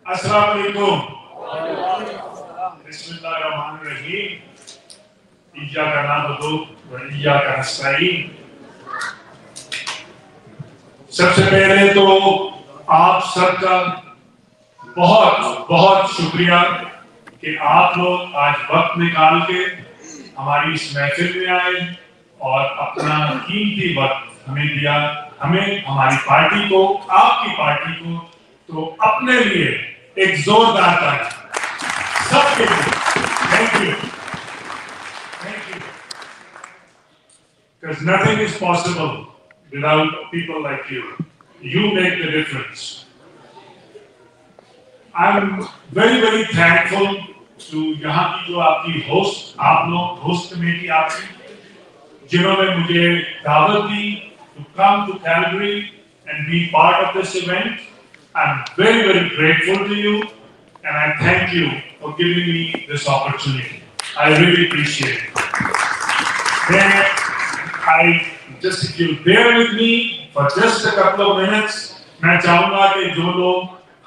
अस्सलाम वालेकुम। बिस्मिल्लाहिर्रहमानिर्रहीम। इय्याका नअबुदु व इय्याका नस्तईन। सबसे पहले तो आप सबका बहुत बहुत शुक्रिया कि आप लोग आज वक्त निकाल के हमारी इस महफिल में आए और अपना कीमती वक्त हमें दिया, हमें, हमारी पार्टी को, आपकी पार्टी को। तो अपने लिए एक जोरदार ताली सबके लिए। Thank you, thank you. Because nothing is possible without people like you. You make the difference. I'm very, very thankful to यहाँ की जो आपकी host, आप लोग host कमेटी आपकी, जिन्होंने मुझे दावत दी to come to Calgary and be part of this event. I'm very, very grateful to you, and I thank you for giving me this opportunity. I really appreciate it. Then just if you bear with me for just a couple of minutes, मैं चाहूँगा कि जो लोग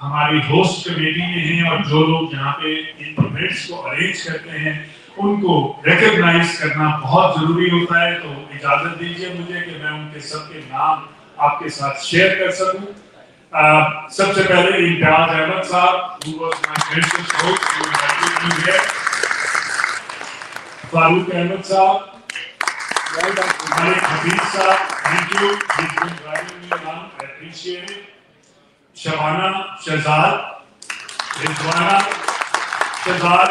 हमारी host committee में हैं और जो लोग यहाँ पे इन इवेंट्स को अरेंज करते हैं, उनको रिकॉग्नाइज करना बहुत जरूरी होता है। तो इजाजत दीजिए मुझे कि मैं उनके सबके नाम आपके साथ शेयर कर सकूं। सबसे पहले इम्तियाज अहमद साहब, who was my gracious host, who invited me here. Farooq Ahmad साहब, Malik Habib साहब, thank you. He's been driving me along. I appreciate it. Shabana Shahzad, Rizwana Shahzad,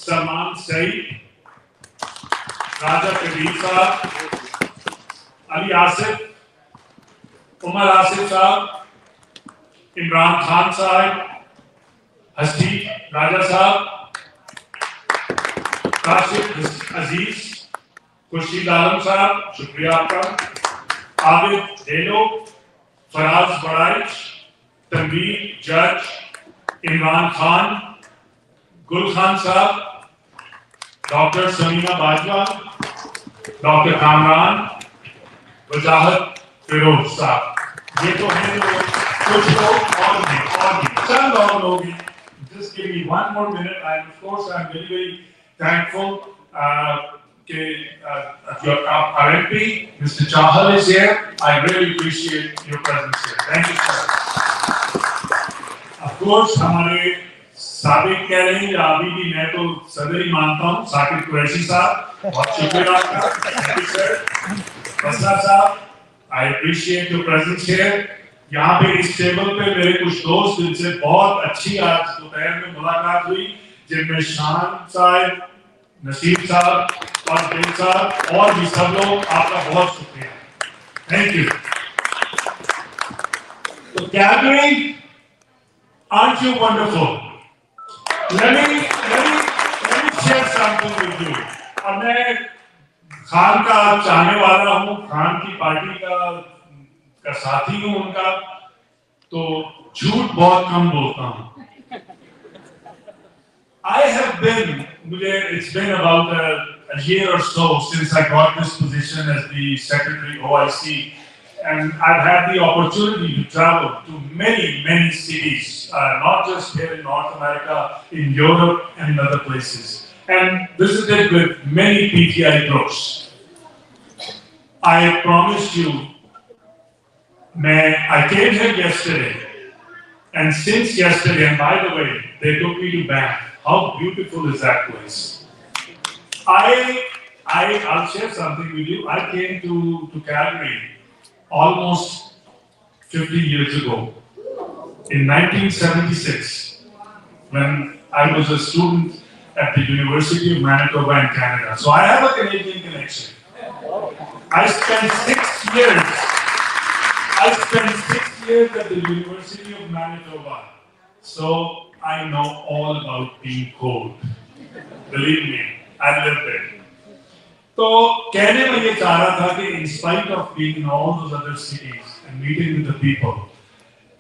Salman Saeed, राजा कबीर साहब, अली आसिफ, उमर आसिफ साहब, इमरान खान साहब, हसीब राजा साहब, काशिफ अजीज, खुर्शीद आलम साहब, शुक्रिया आपका, आबिद डेलो, फराज बड़ाइच, तनवीर जज, इमरान खान, गुल खान साहब, डॉक्टर समीना बाजवा, डॉक्टर कामरान, वजाहत फिरोज साहब। ये तो हैं कुछ लोग और भी चंद और लोग हैं। Just give me one more minute. I'm very, very thankful our MP, Mr. Chahal is here. I really appreciate your presence here. Thank you, sir. Of course, हमारे साबिक कह रहे हैं या अभी भी मैं तो सदर ही मानता हूँ, साकिब कुरैशी साहब, बहुत शुक्रिया आपका। Thank you, sir. बसरा साहब, I appreciate your presence here. यहाँ पे इस टेबल पे मेरे कुछ दोस्त जिनसे बहुत अच्छी आज दोपहर में मुलाकात हुई, जिनमें शान साहब, नसीब साहब और दिल साहब और भी सब लोग, आपका बहुत शुक्रिया। Thank you. So Calgary, aren't you wonderful? Let me share something with you. और मैं खान का चाहने वाला हूँ, खान की पार्टी का साथी हूँ उनका, तो झूठ बहुत कम बोलता हूँ। It's been about a year or so since I got this position as the Secretary OIC, and I've had the opportunity to travel to many, many cities, not just here in North America, in Europe and in other places, and visited with many PTI groups. I promised you, I came here yesterday, and since yesterday, and by the way, they took me to Banff. How beautiful is that place? I'll share something with you. I came to Calgary almost 50 years ago, in 1976, when I was a student at the University of Manitoba in Canada. So I have a Canadian connection. I spent 6 years at the University of Manitoba. So I know all about being cold. Believe me, I lived it. तो कहने में ये चाह रहा था कि in spite of being in all those other cities and meeting with the people,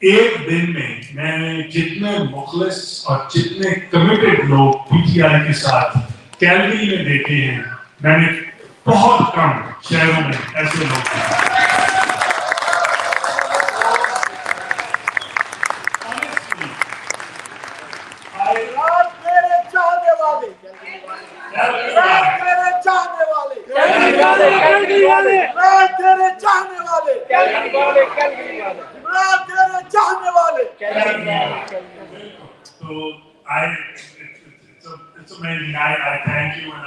एक दिन में मैंने जितने मुखलिस और जितने committed लोग PTI के साथ कैलगरी में देखे हैं, मैंने बहुत कम शहरों में ऐसे लोग हैं। तेरे चाहने वाले, तेरे चाहने वाले, तेरे चाहने वाले. So it's amazing. I thank you, and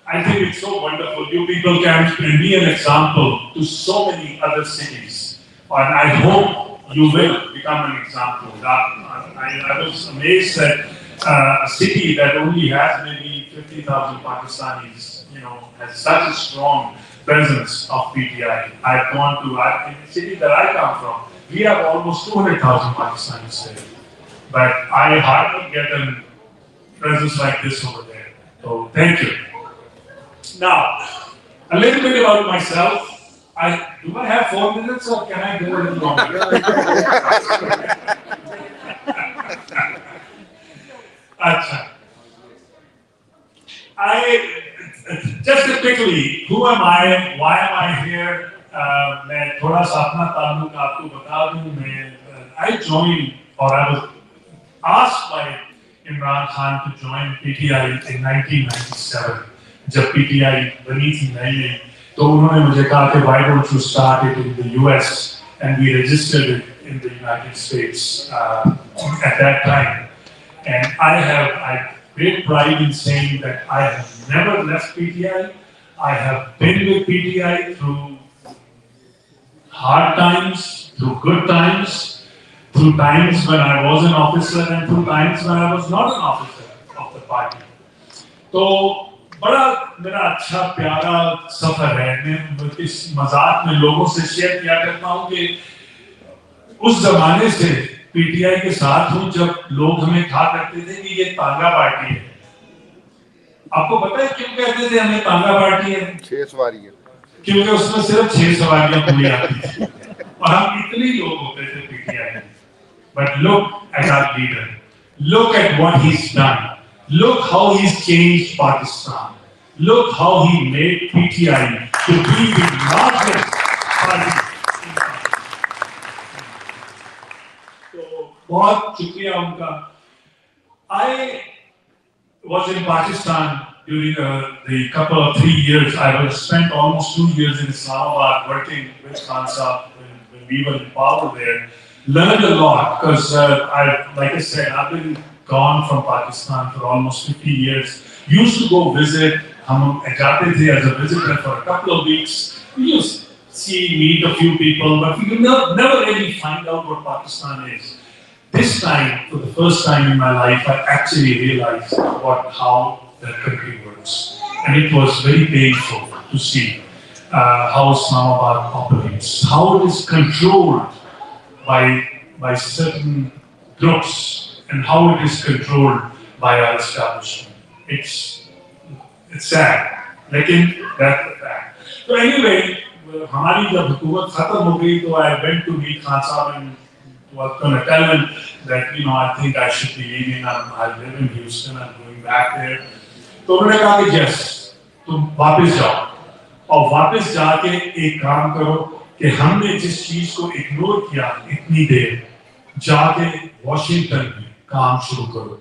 I think it's so wonderful. You people can be an example to so many other cities, and I hope you will become an example. I was amazed that a city that only has maybe 50,000 Pakistanis, has such a strong presence of PTI. I've gone to in the city that I come from. We have almost 200,000 Pakistanis there, but I hardly get a presence like this over there. So thank you. Now, a little bit about myself. Do I have 4 minutes or can I go a little longer? Achha. Just quickly, who am I? Why am I here? मैं थोड़ा सा अपना ताल्लुक आपको बता दूं. I joined, or I was asked by Imran Khan to join PTI in 1997. जब PTI बनी थी नई तो उन्होंने मुझे कहा कि why don't you start it in the US, and we registered it in the United States at that time. And I have great pride in saying that I have never left PTI. I have been with PTI through hard times, through good times, through times when I was an officer and through times when I was not an officer of the party. So बड़ा मेरा अच्छा प्यारा सफर है. मैं इस मजाक में लोगों से शेयर किया करता हूँ कि उस जमाने से पीटीआई के साथ हूँ जब लोग हमें कहा करते थे कि ये तांगा पार्टी है. आपको पता है क्यों कहते थे हमें तांगा पार्टी है? 6 सवारी है. क्योंकि उसमें सिर्फ 6 सवारियां पूरी आती थी और हम इतने लोग होते थे पीटीआई में. But look at our leader. Look at what he's done. Look how he's changed Pakistan. Look how he made PTI to be the largest party in Pakistan. So, बहुत शुक्रिया उनका. I was in Pakistan during the couple of 3 years. I was spent almost 2 years in Islamabad working with Khan Sahab when we were in power there. Learned a lot because, like I said, I've been gone from Pakistan for almost 50 years. Used to go visit. हम जाते थे as a visitor for a couple of weeks. We used to meet a few people, but we could never really find out what Pakistan is. This time, for the first time in my life, I actually realized how the country works, and it was very painful to see how Islamabad operates, how it is controlled by certain groups, and how it is controlled by our establishment. It's sad, लेकिन that's the fact. So anyway, हमारी जब हुकूमत खत्म हो गई तो I went to meet Khan Sahab and was going to tell him that I think I should be leaving. I live in Houston. I'm going back there. तो उन्होंने कहा कि yes, तुम वापस जाओ और वापस जाके एक काम करो कि हमने जिस चीज को इग्नोर किया इतनी देर जाके वॉशिंगटन में काम शुरू करो.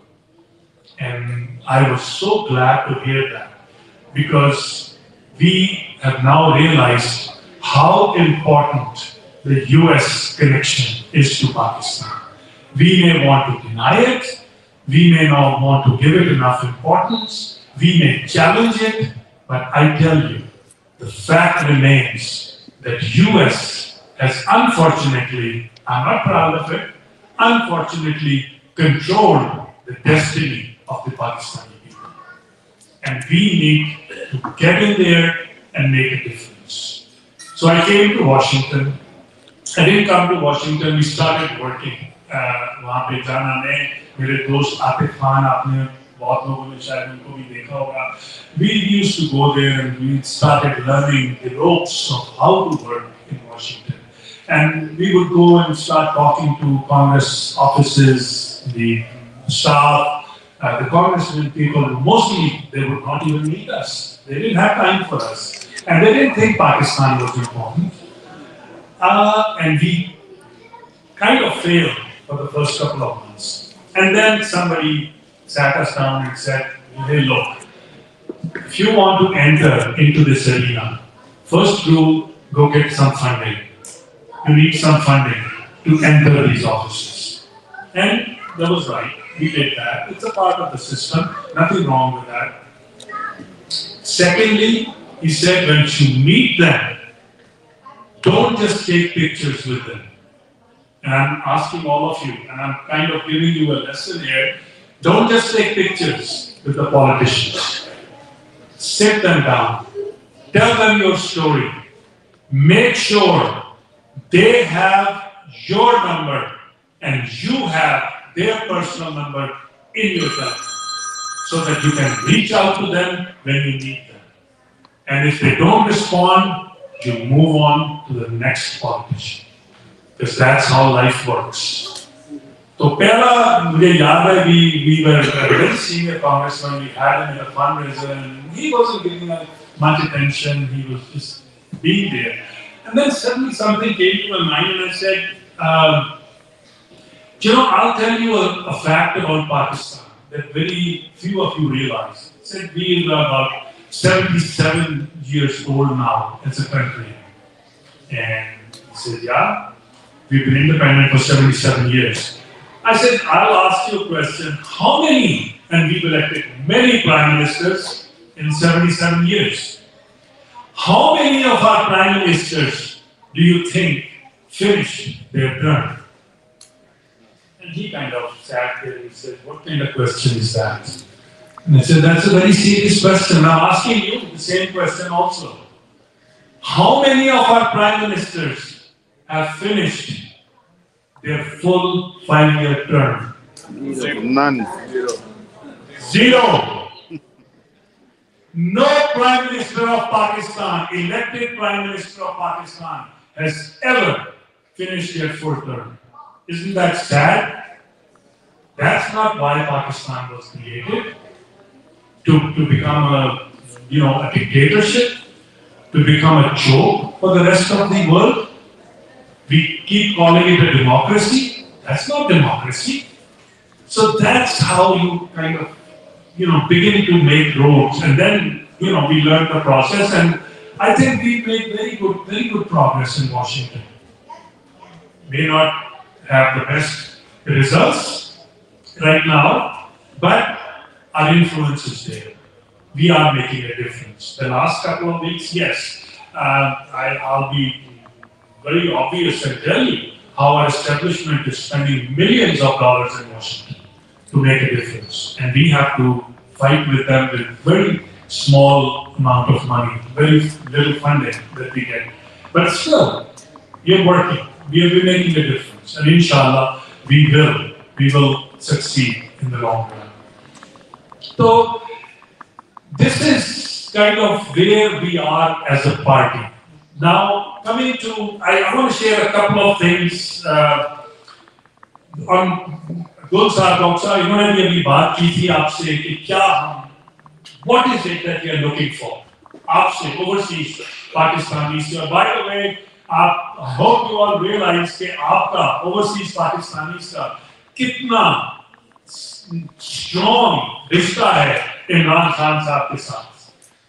And I was so glad to hear that. Because we have now realized how important the US connection is to Pakistan. We may want to deny it, we may not want to give it enough importance, we may challenge it, but I tell you, the fact remains that US has unfortunately, I'm not proud of it, unfortunately controlled the destiny of the Pakistani. And we need to get in there and make a difference. So I came to Washington. I didn't come to Washington. We started working. वहाँ पे जाना मैं मेरे दोस्त आतिफ खान आपने बहुत लोगों ने शायद उनको भी देखा होगा. We used to go there and we started learning the ropes of how to work in Washington. And we would go and start talking to Congress offices, the staff. The congressmen people, mostly they would not even meet us. They didn't have time for us. And they didn't think Pakistan was important. And we kind of failed for the first couple of months. And then somebody sat us down and said, hey, look, if you want to enter into this arena, first rule, go get some funding. You need some funding to enter these offices. And that was right. We did that. It's a part of the system. Nothing wrong with that. Secondly, he said, when you meet them, don't just take pictures with them. And I'm asking all of you, and I'm kind of giving you a lesson here. Don't just take pictures with the politicians. Sit them down. Tell them your story. Make sure they have your number and you have their personal number in your telephone so that you can reach out to them when you need them. And if they don't respond, you move on to the next politician. Because that's how life works. So pehla mujhe yaad hai we were a very senior congressman, we had him in a fundraiser and he wasn't giving us much attention, he was just being there. And then suddenly something came to my mind and I said, I'll tell you a fact about Pakistan that very few of you realize. He said, we are about 77 years old now as a country. And he said, yeah, we've been independent for 77 years. I said, I'll ask you a question. How many, and we've elected many prime ministers in 77 years. How many of our prime ministers do you think finished their term? And he kind of sat there and said, what kind of question is that? And I said, that's a very serious question. I'm asking you the same question also. How many of our prime ministers have finished their full 5-year term? None. Zero. No Prime Minister of Pakistan, elected Prime Minister of Pakistan, has ever finished their full term. Isn't that sad? That's not why Pakistan was created. To become a dictatorship, to become a joke for the rest of the world. We keep calling it a democracy. That's not democracy. So that's how you kind of, begin to make roads. And then, we learn the process. And I think we've made very good progress in Washington. May not have the best results right now, but our influence is there. We are making a difference. The last couple of weeks, yes, I'll be very obvious and tell you how our establishment is spending millions of dollars in Washington to make a difference. And we have to fight with them with very small amount of money, very little funding that we get. But still, we are working. We have been making a difference. And inshallah, we will succeed in the long run. So, this is kind of where we are as a party. Now, coming to, I want to share a couple of things on Gul Sahab, Dr. Sahab, इन्होंने भी अभी बात की थी आपसे कि क्या हम, what is it that we are looking for? आपसे, overseas Pakistanis. By the way, I hope you all realize कि आपका overseas Pakistanis का कितना strong रिश्ता है इमरान खान साहब के साथ.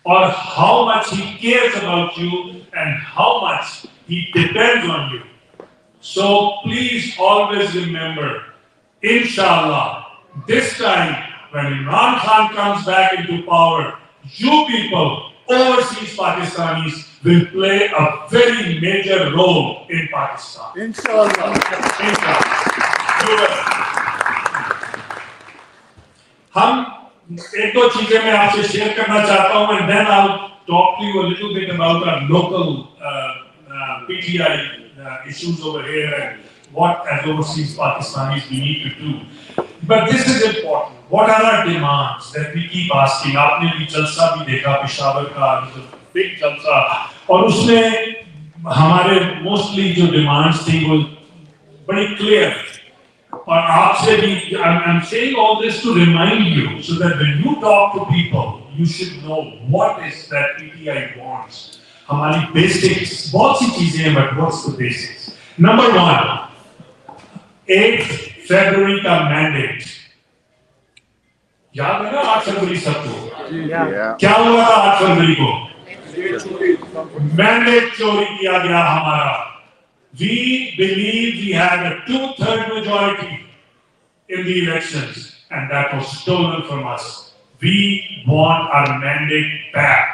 Or how much he cares about you and how much he depends on you. So please always remember, inshallah, this time when Imran Khan comes back into power, you people, overseas Pakistanis, will play a very major role in Pakistan. Inshallah. Inshallah. You will. हम एक दो चीजें मैं आपसे share करना चाहता हूं and then I'll talk to you a little bit about our local PTI issues over here and what as overseas Pakistanis we need to do. But this is important. What are our demands that we keep asking? आपने भी जलसा भी देखा पेशावर का, big जलसा, और उसमें हमारे mostly जो demands थी वो बड़ी clear. और आपसे भी, I'm saying all this to remind you so that when you talk to people, you should know what is that PTI wants. हमारी basics, बहुत सी चीजें हैं, but what's the basics? Number 1, 8th February का mandate. याद है ना 8 फरवरी सबको? क्या हुआ था 8 फरवरी को? मैंडेट चोरी किया गया हमारा. We believe we had a 2/3 majority in the elections, and that was stolen from us. We want our mandate back.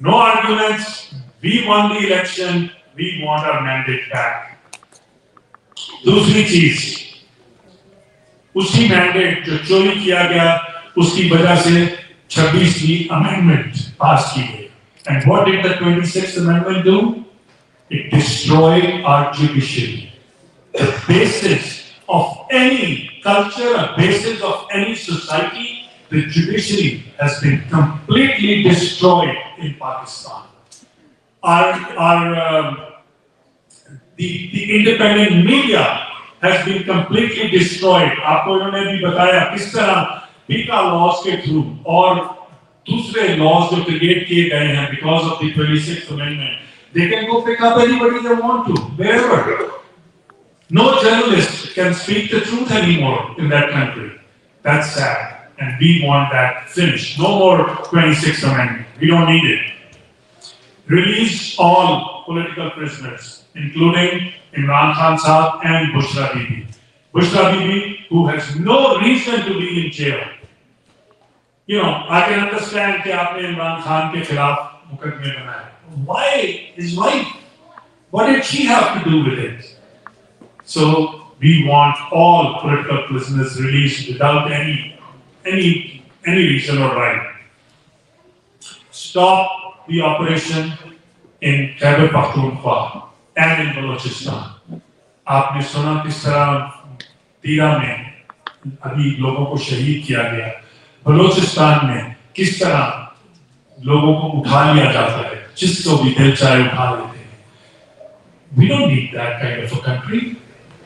No arguments. We won the election. We want our mandate back. दूसरी चीज, उसी mandate जो चोरी किया गया, उसकी वजह से 26वीं अमेंडमेंट पास की गई. And what did the 26th Amendment do? It destroyed our judiciary. The basis of any culture, a basis of any society, the judiciary has been completely destroyed in Pakistan. The independent media has been completely destroyed. आपको इन्होंने भी बताया किस तरह पीका laws के through और दूसरे लॉज जो क्रिएट किए गए हैं because of the 26th Amendment, they can go pick up anybody they want to, wherever. No journalist can speak the truth anymore in that country. That's sad, and we want that finished. No more 26th Amendment. We don't need it. Release all political prisoners, including Imran Khan Sahab and Bushra Bibi. Bushra Bibi, who has no reason to be in jail. You know, I can understand कि आपने इमरान खान के खिलाफ मुकदमे बनाए. Why his wife? What did she have to do with it? So we want all political prisoners released without any reason or right. Stop the operation in Khyber Pakhtunkhwa and in Balochistan. आपने सुना किस तरह तीरा में अभी लोगों को शहीद किया गया. बलोचिस्तान में किस तरह लोगों को उठा लिया जाता है, जिसको भी दिल चाहे उठा लेते हैं. We don't need that kind of a country.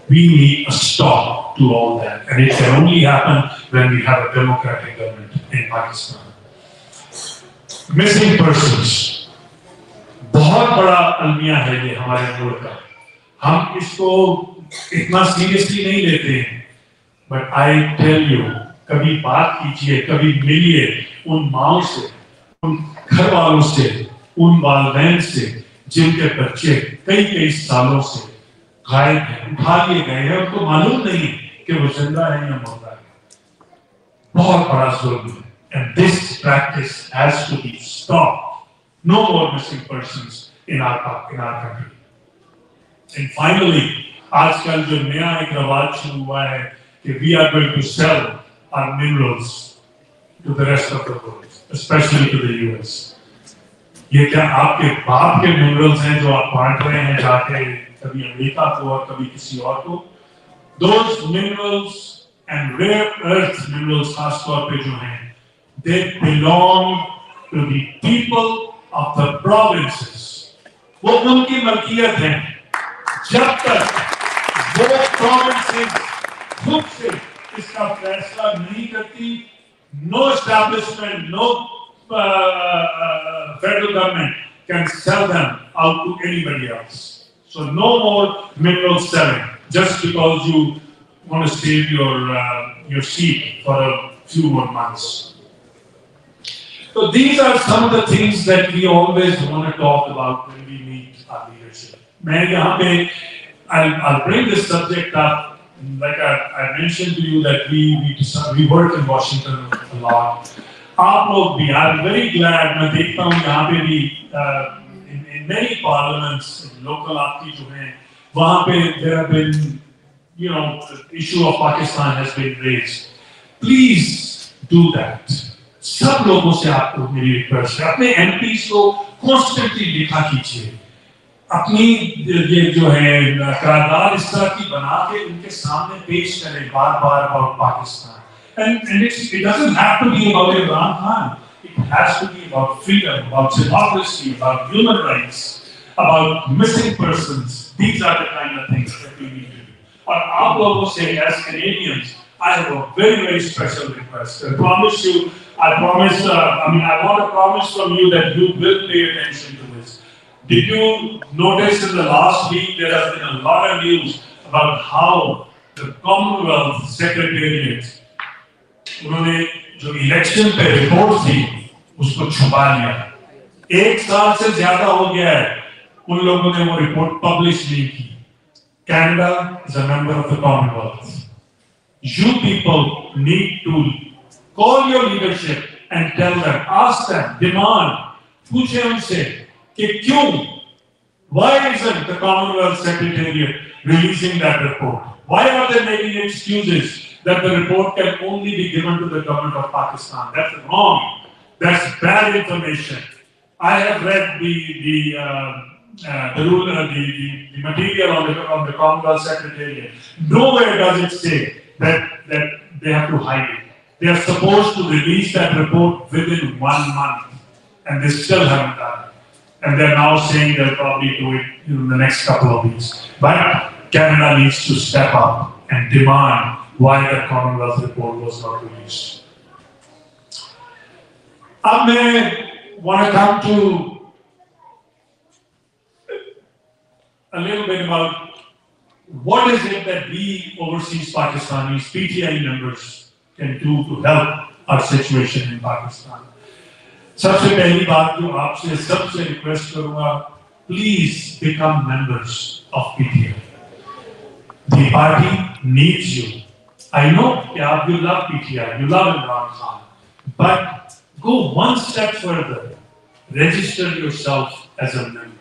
We need a stop to all that, and it can only happen when we have a democratic government in Pakistan. Missing persons, बहुत बड़ा अलमिया है ये हमारे मुल्क का. हम इसको इतना सीरियसली नहीं लेते हैं, but I tell you, कभी बात कीजिए, कभी मिलिए उन माओं से, उन घर वालों से, उन वालिदैन से जिनके बच्चे कई सालों से गायब हैं, उठा लिए गए हैं, उनको मालूम नहीं कि वो जिंदा है या मुर्दा है. बहुत बड़ा जुल्म है. And this practice has to be stopped. No more missing persons in our country. And finally, आजकल जो नया एक रवाज शुरू हुआ है कि we are going to sell our minerals to the rest of the world, especially to the US. ये क्या आपके बाप के minerals हैं जो आप बांट रहे हैं जाके कभी अमेरिका को और कभी किसी और को? Those minerals and rare earth minerals खास तौर पे जो हैं, they belong to the people of the provinces. वो उनकी मलकियत है. जब तक वो provinces खुद से इसका फैसला नहीं करती, no establishment, no federal government can sell them out to anybody else. So no more mineral selling just because you want to save your seat for a few more months. So these are some of the things that we always want to talk about when we meet our leadership. मैं यहाँ पे I'll bring this subject up. Like I mentioned to you that we work in Washington a lot. आप लोग भी, I'm very glad. मैं देखता हूँ यहाँ पे भी in many parliaments, local आपकी जो हैं, वहाँ पे there have been, you know, the issue of Pakistan has been raised. Please do that. सब लोगों से आपको मेरी रिक्वेस्ट है, अपने MPs को constantly लिखा कीजिए. अपनी ये जो है करारदाद इस तरह की बना के उनके सामने पेश करें बार-बार about Pakistan. And it doesn't have to be about Imran Khan. It has to be about freedom, about democracy, about human rights, about missing persons. These are the kind of things that we need to do. और आप लोगों से as Canadians, I have a very special request. I want to promise from you that you will pay attention to this. Did you notice in the last week there has been a lot of news about how the Commonwealth Secretariat उन्होंने جو election پہ report تھی اس کو چھپا لیا. 1 سال سے زیادہ ہو گیا ہے ان لوگوں نے وہ رپورٹ پبلش نہیں کی. Canada is a member of the Commonwealth. You people need to call your leadership and tell them, ask them, demand, پوچھیں ان سے کہ کیوں, why isn't the Commonwealth Secretariat releasing that report? Why are they making excuses that the report can only be given to the government of Pakistan? That's wrong. That's bad information. I have read the material on the Commonwealth Secretariat. Nowhere does it say that they have to hide it. They are supposed to release that report within 1 month, and they still haven't done it. And they're now saying they'll probably do it in the next couple of weeks. But Canada needs to step up and demand why the Commonwealth report was not released. I want to come to a little bit about what is it that we overseas Pakistanis, PTI members, can do to help our situation in Pakistan. سب سے پہلی بات جو آپ سے سب سے request کروں گا, please become members of P T I. The party needs you. I know کہ آپ you love P T I, you love Imran Khan, but go one step further. Register yourself as a member.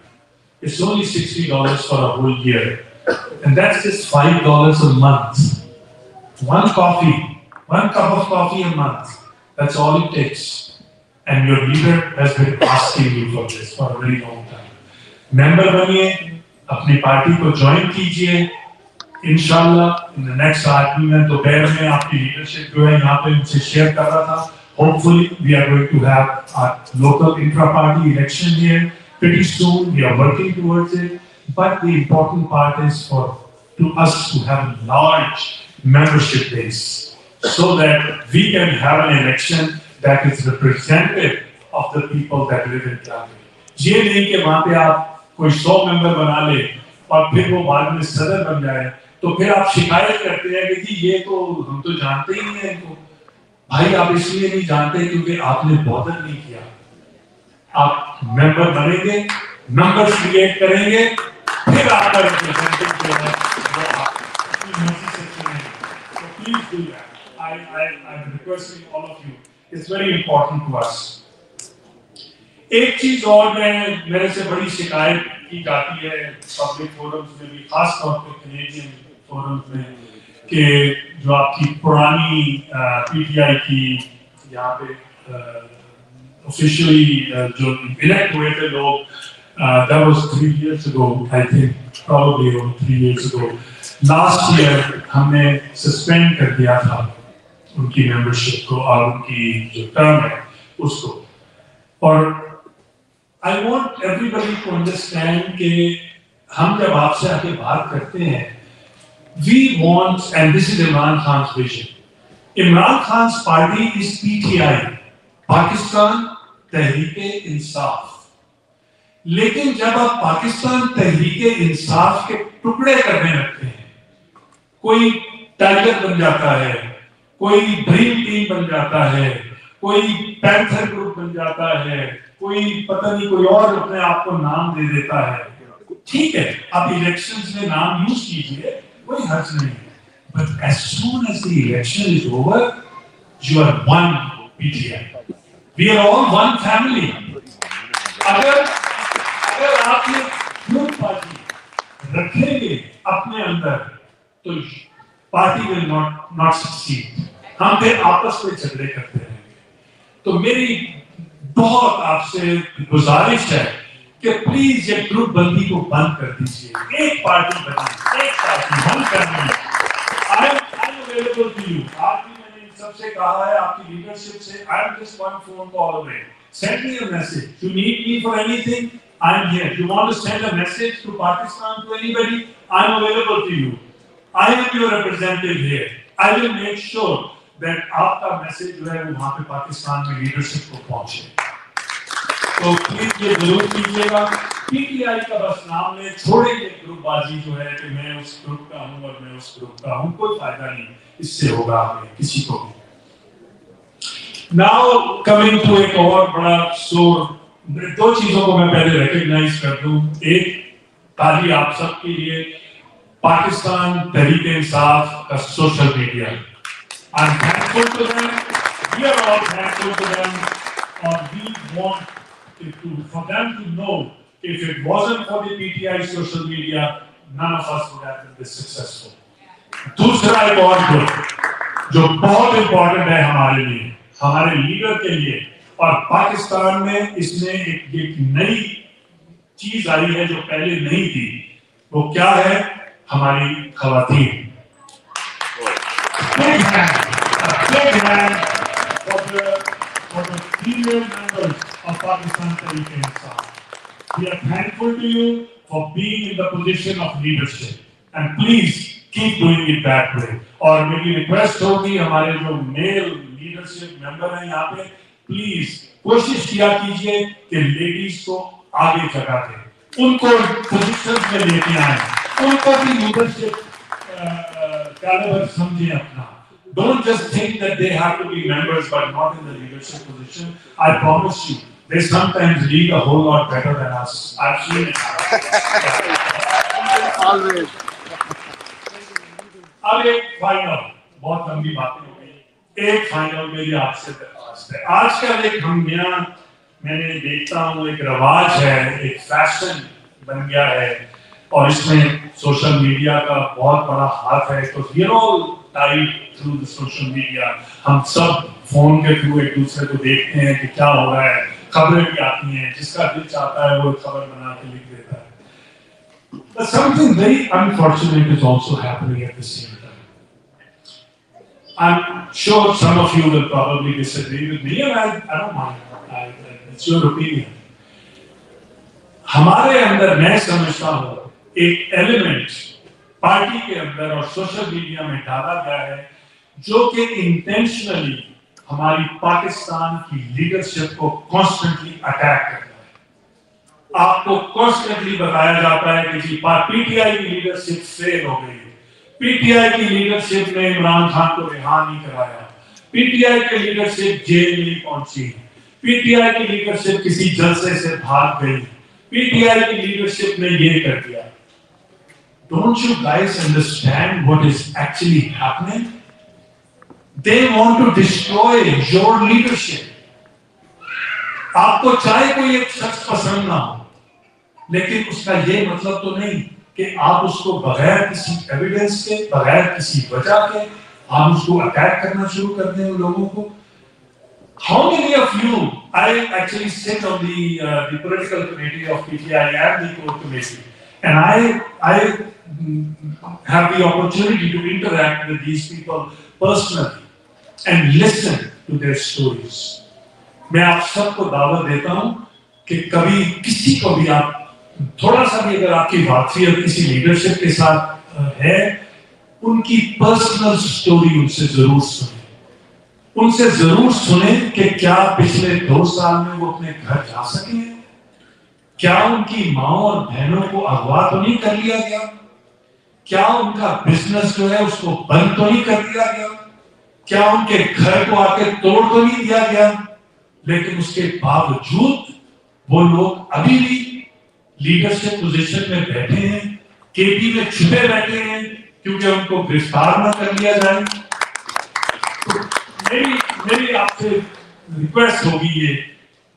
It's only $60 for a whole year, and that's just $5 a month. One coffee, one cup of coffee a month. That's all it takes. And your leader has been asking you for this for a very long time. Member baniye, apni party ko join kijiye. Inshallah, in the next 8 months, dopahr mein aapki leadership jo hai yahan pe unse share kar raha tha. Hopefully, we are going to have our local intra-party election here pretty soon. We are working towards it. But the important part is to us to have a large membership base so that we can have an election that is representative of the people that live in Karachi. یہ نہیں کہ وہاں پہ آپ کوئی 100 ممبر بنا لے اور پھر وہ بعد میں صدر بن جائے تو پھر آپ شکایت کرتے ہیں کہ جی یہ تو ہم تو جانتے ہی نہیں ہیں ان کو. بھائی آپ اس لیے نہیں جانتے کیونکہ آپ نے بادر نہیں کیا. آپ ممبر بنیں گے, نمبر کریٹ کریں گے, پھر آپ کا ریپرزینٹیو جو ہے وہ آپ کی مرضی سے چنیں گے. So please do that. I'm requesting all of you. It's very important to us. ایک چیز اور میرے سے بڑی شکایت کی جاتی ہے پبلک فورمز میں بھی, خاص طور پہ کینیڈین فورمز میں, کہ جو آپ کی پرانی پی ٹی آئی کی یہاں پہ آفیشلی جو الیکٹ ہوئے تھے لوگ, that was 3 years ago, I think, probably 3 years ago. Last year ہم نے سسپینڈ کر دیا تھا ان کی ممبرشپ کو اور ان کی جو ٹرم ہے اس کو. اور I want everybody to understand کہ ہم جب آپ سے آ کے بات کرتے ہیں, we want, and this is Imran Khan's vision. Imran Khan's party is PTI, Pakistan Tehreek Insaf. لیکن جب آپ پاکستان تحریک انصاف کے ٹکڑے کرنے لگتے ہیں, کوئی ٹائگر بن جاتا ہے, کوئی ڈریم ٹیم بن جاتا ہے, کوئی پینتھر گروپ بن جاتا ہے, کوئی پتہ نہیں کوئی اور اپنے آپ کو نام دے دیتا ہے. ٹھیک ہے, آپ الیکشنز میں نام یوز کیجئے, کوئی حرج نہیں ہے. But as soon as the election is over, you are one PTI. We are all one family. اگر آپ یہ گروپ پارٹی رکھیں گے اپنے اندر تو پارٹی will not succeed. ہم پھر آپس میں جھگڑے کرتے رہیں گے. تو میری بہت آپ سے گزارش ہے کہ پلیز یہ گروپ بندی کو بند کر دیجیے. ایک پارٹی بنائیں, ایک پارٹی بند کرنی ہے. I'm available to you. آج بھی میں نے سب سے کہا ہے آپ کی لیڈرشپ سے, I'm just one phone call away. Send me a message. You need me for anything, I'm here. You want to send a message to Pakistan to anybody, I'm available to you. I am your representative here. I will make sure that آپ کا message جو ہے وہ وہاں پہ پاکستان میں leadership کو پہنچے. تو پلیز یہ ضرور کیجیے گا. پی ٹی آئی کا بس نام لیں, چھوڑیں گے گروپ بازی جو ہے کہ میں اس گروپ کا ہوں اور میں اس گروپ کا ہوں. کوئی فائدہ نہیں اس سے ہوگا ہمیں کسی کو بھی. Now coming to एक और बड़ा शोर, दो चीजों को मैं पहले रिकॉग्नाइज कर दूं। एक ताली आप सबके लिए, पाकिस्तान तहरीक इंसाफ का social media. I am thankful to them, we are all thankful to them, और we want for them to know if it wasn't for the PTI social media, none of us would have been this successful. दूसरा एक और group जो बहुत important है हमारे लिए, हमारे लीडर के लिए, और पाकिस्तान में इसमें एक नई चीज आई है जो पहले नहीं थी। वो क्या है? हमारी खवातीन। Big hand for the female members of Pakistan Tehreek Insaf. We are thankful to you for being in the position of leadership, and please keep doing it that way. और मेरी रिक्वेस्ट होगी हमारे जो मेल लीडरशिप मेंबर हैं यहाँ पे, please कोशिश किया कीजिए कि लेडीज को आगे जगह दें, उनको पोजीशन में लेके आए, उनको भी लीडरशिप कैलिबर समझें अपना। Don't just think that they have to be members but not in the leadership position. I promise you, they sometimes lead a whole lot better than us. I've seen it. Always. अब एक final, बहुत लंबी बातें हो गई, एक final मेरी आपसे दरख्वास्त है। आजकल एक हम यहाँ मैंने देखता हूँ एक रवाज है, एक फैशन बन गया है, और इसमें सोशल मीडिया का बहुत बड़ा हाथ है। तो we are all tied through the social media, हम सब फोन के थ्रू एक दूसरे को देखते हैं कि क्या हो रहा है, खबरें भी आती हैं, जिसका दिल चाहता है वो खबर बना के लिख देता है। But something very unfortunate is also happening at the same time. I'm sure some of you will probably disagree with me, and I don't mind. It's your opinion. हमारे अंदर मैं समझता हूँ एक एलिमेंट पार्टी के अंदर और सोशल मीडिया में डाला गया है जो कि इंटेंशनली हमारी पाकिस्तान की लीडरशिप को कॉन्स्टेंटली अटैक करता है। आपको कॉन्स्टेंटली बताया जाता है कि पीटीआई की लीडरशिप फेल हो गई, पीटीआई की लीडरशिप ने इमरान खान को रिहा नहीं कराया, पीटीआई की लीडरशिप जेल नहीं पहुंची, पीटीआई की लीडरशिप किसी जलसे से भाग गई, पीटीआई की लीडरशिप ने ये कर दिया। Don't you guys understand what is actually happening? They want to destroy your leadership. आपको चाहे कोई एक शख्स पसंद ना हो, लेकिन उसका ये मतलब तो नहीं कि आप उसको बगैर किसी एविडेंस के, बगैर किसी वजह के आप उसको अटैक करना शुरू कर दें उन लोगों को। How many of you? I actually sit on the political committee of PTI and the core committee, and I have the opportunity to interact with these people personally and listen to their stories. मैं आप सबको दावत देता हूं कि कभी किसी को भी आप थोड़ा सा भी अगर आपकी वाकफियत किसी लीडरशिप के साथ है, उनकी पर्सनल स्टोरी उनसे जरूर सुने, उनसे जरूर सुने कि क्या पिछले 2 साल में वो अपने घर जा सके हैं, क्या उनकी माँ और बहनों को अगवा तो नहीं कर लिया गया, क्या उनका बिजनेस जो है उसको बंद तो नहीं कर दिया गया, क्या उनके घर को आके तोड़ तो नहीं दिया गया, लेकिन उसके बावजूद वो लोग अभी भी लीडरशिप पोजीशन में बैठे हैं, केपी में छुपे बैठे हैं क्योंकि उनको गिरफ्तार न कर लिया जाए। तो मेरी आपसे रिक्वेस्ट होगी ये,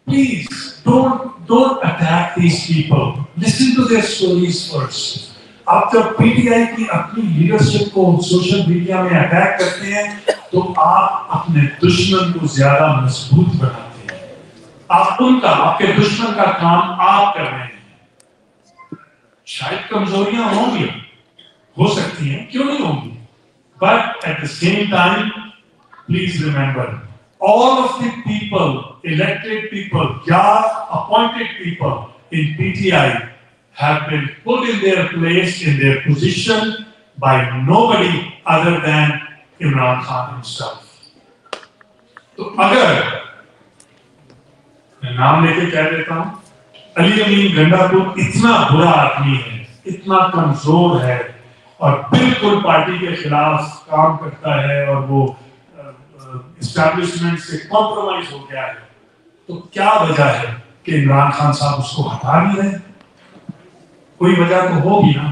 please don't attack these people, listen to their stories first. आप जब पीटीआई की अपनी लीडरशिप को सोशल मीडिया में अटैक करते हैं तो आप अपने दुश्मन को ज्यादा मजबूत बनाते हैं। आपके दुश्मन का काम आप कर रहे हैं। शायद कमजोरियां होंगी, हो सकती हैं, क्यों नहीं होंगी, but at the same time please remember all of the people, elected people, appointed people in PTI have been put in their place, in their position by nobody other than Imran Khan himself. तो अगर मैं नाम लेके कह देता हूं, अली अमीन गंडापुर इतना बुरा आदमी है, इतना कमजोर है और बिल्कुल पार्टी के खिलाफ काम करता है, और वो इस एस्टैब्लिशमेंट से कॉम्प्रोमाइज हो गया है, तो क्या वजह है कि इमरान खान साहब उसको हटा नहीं रहे? कोई वजह तो होगी ना।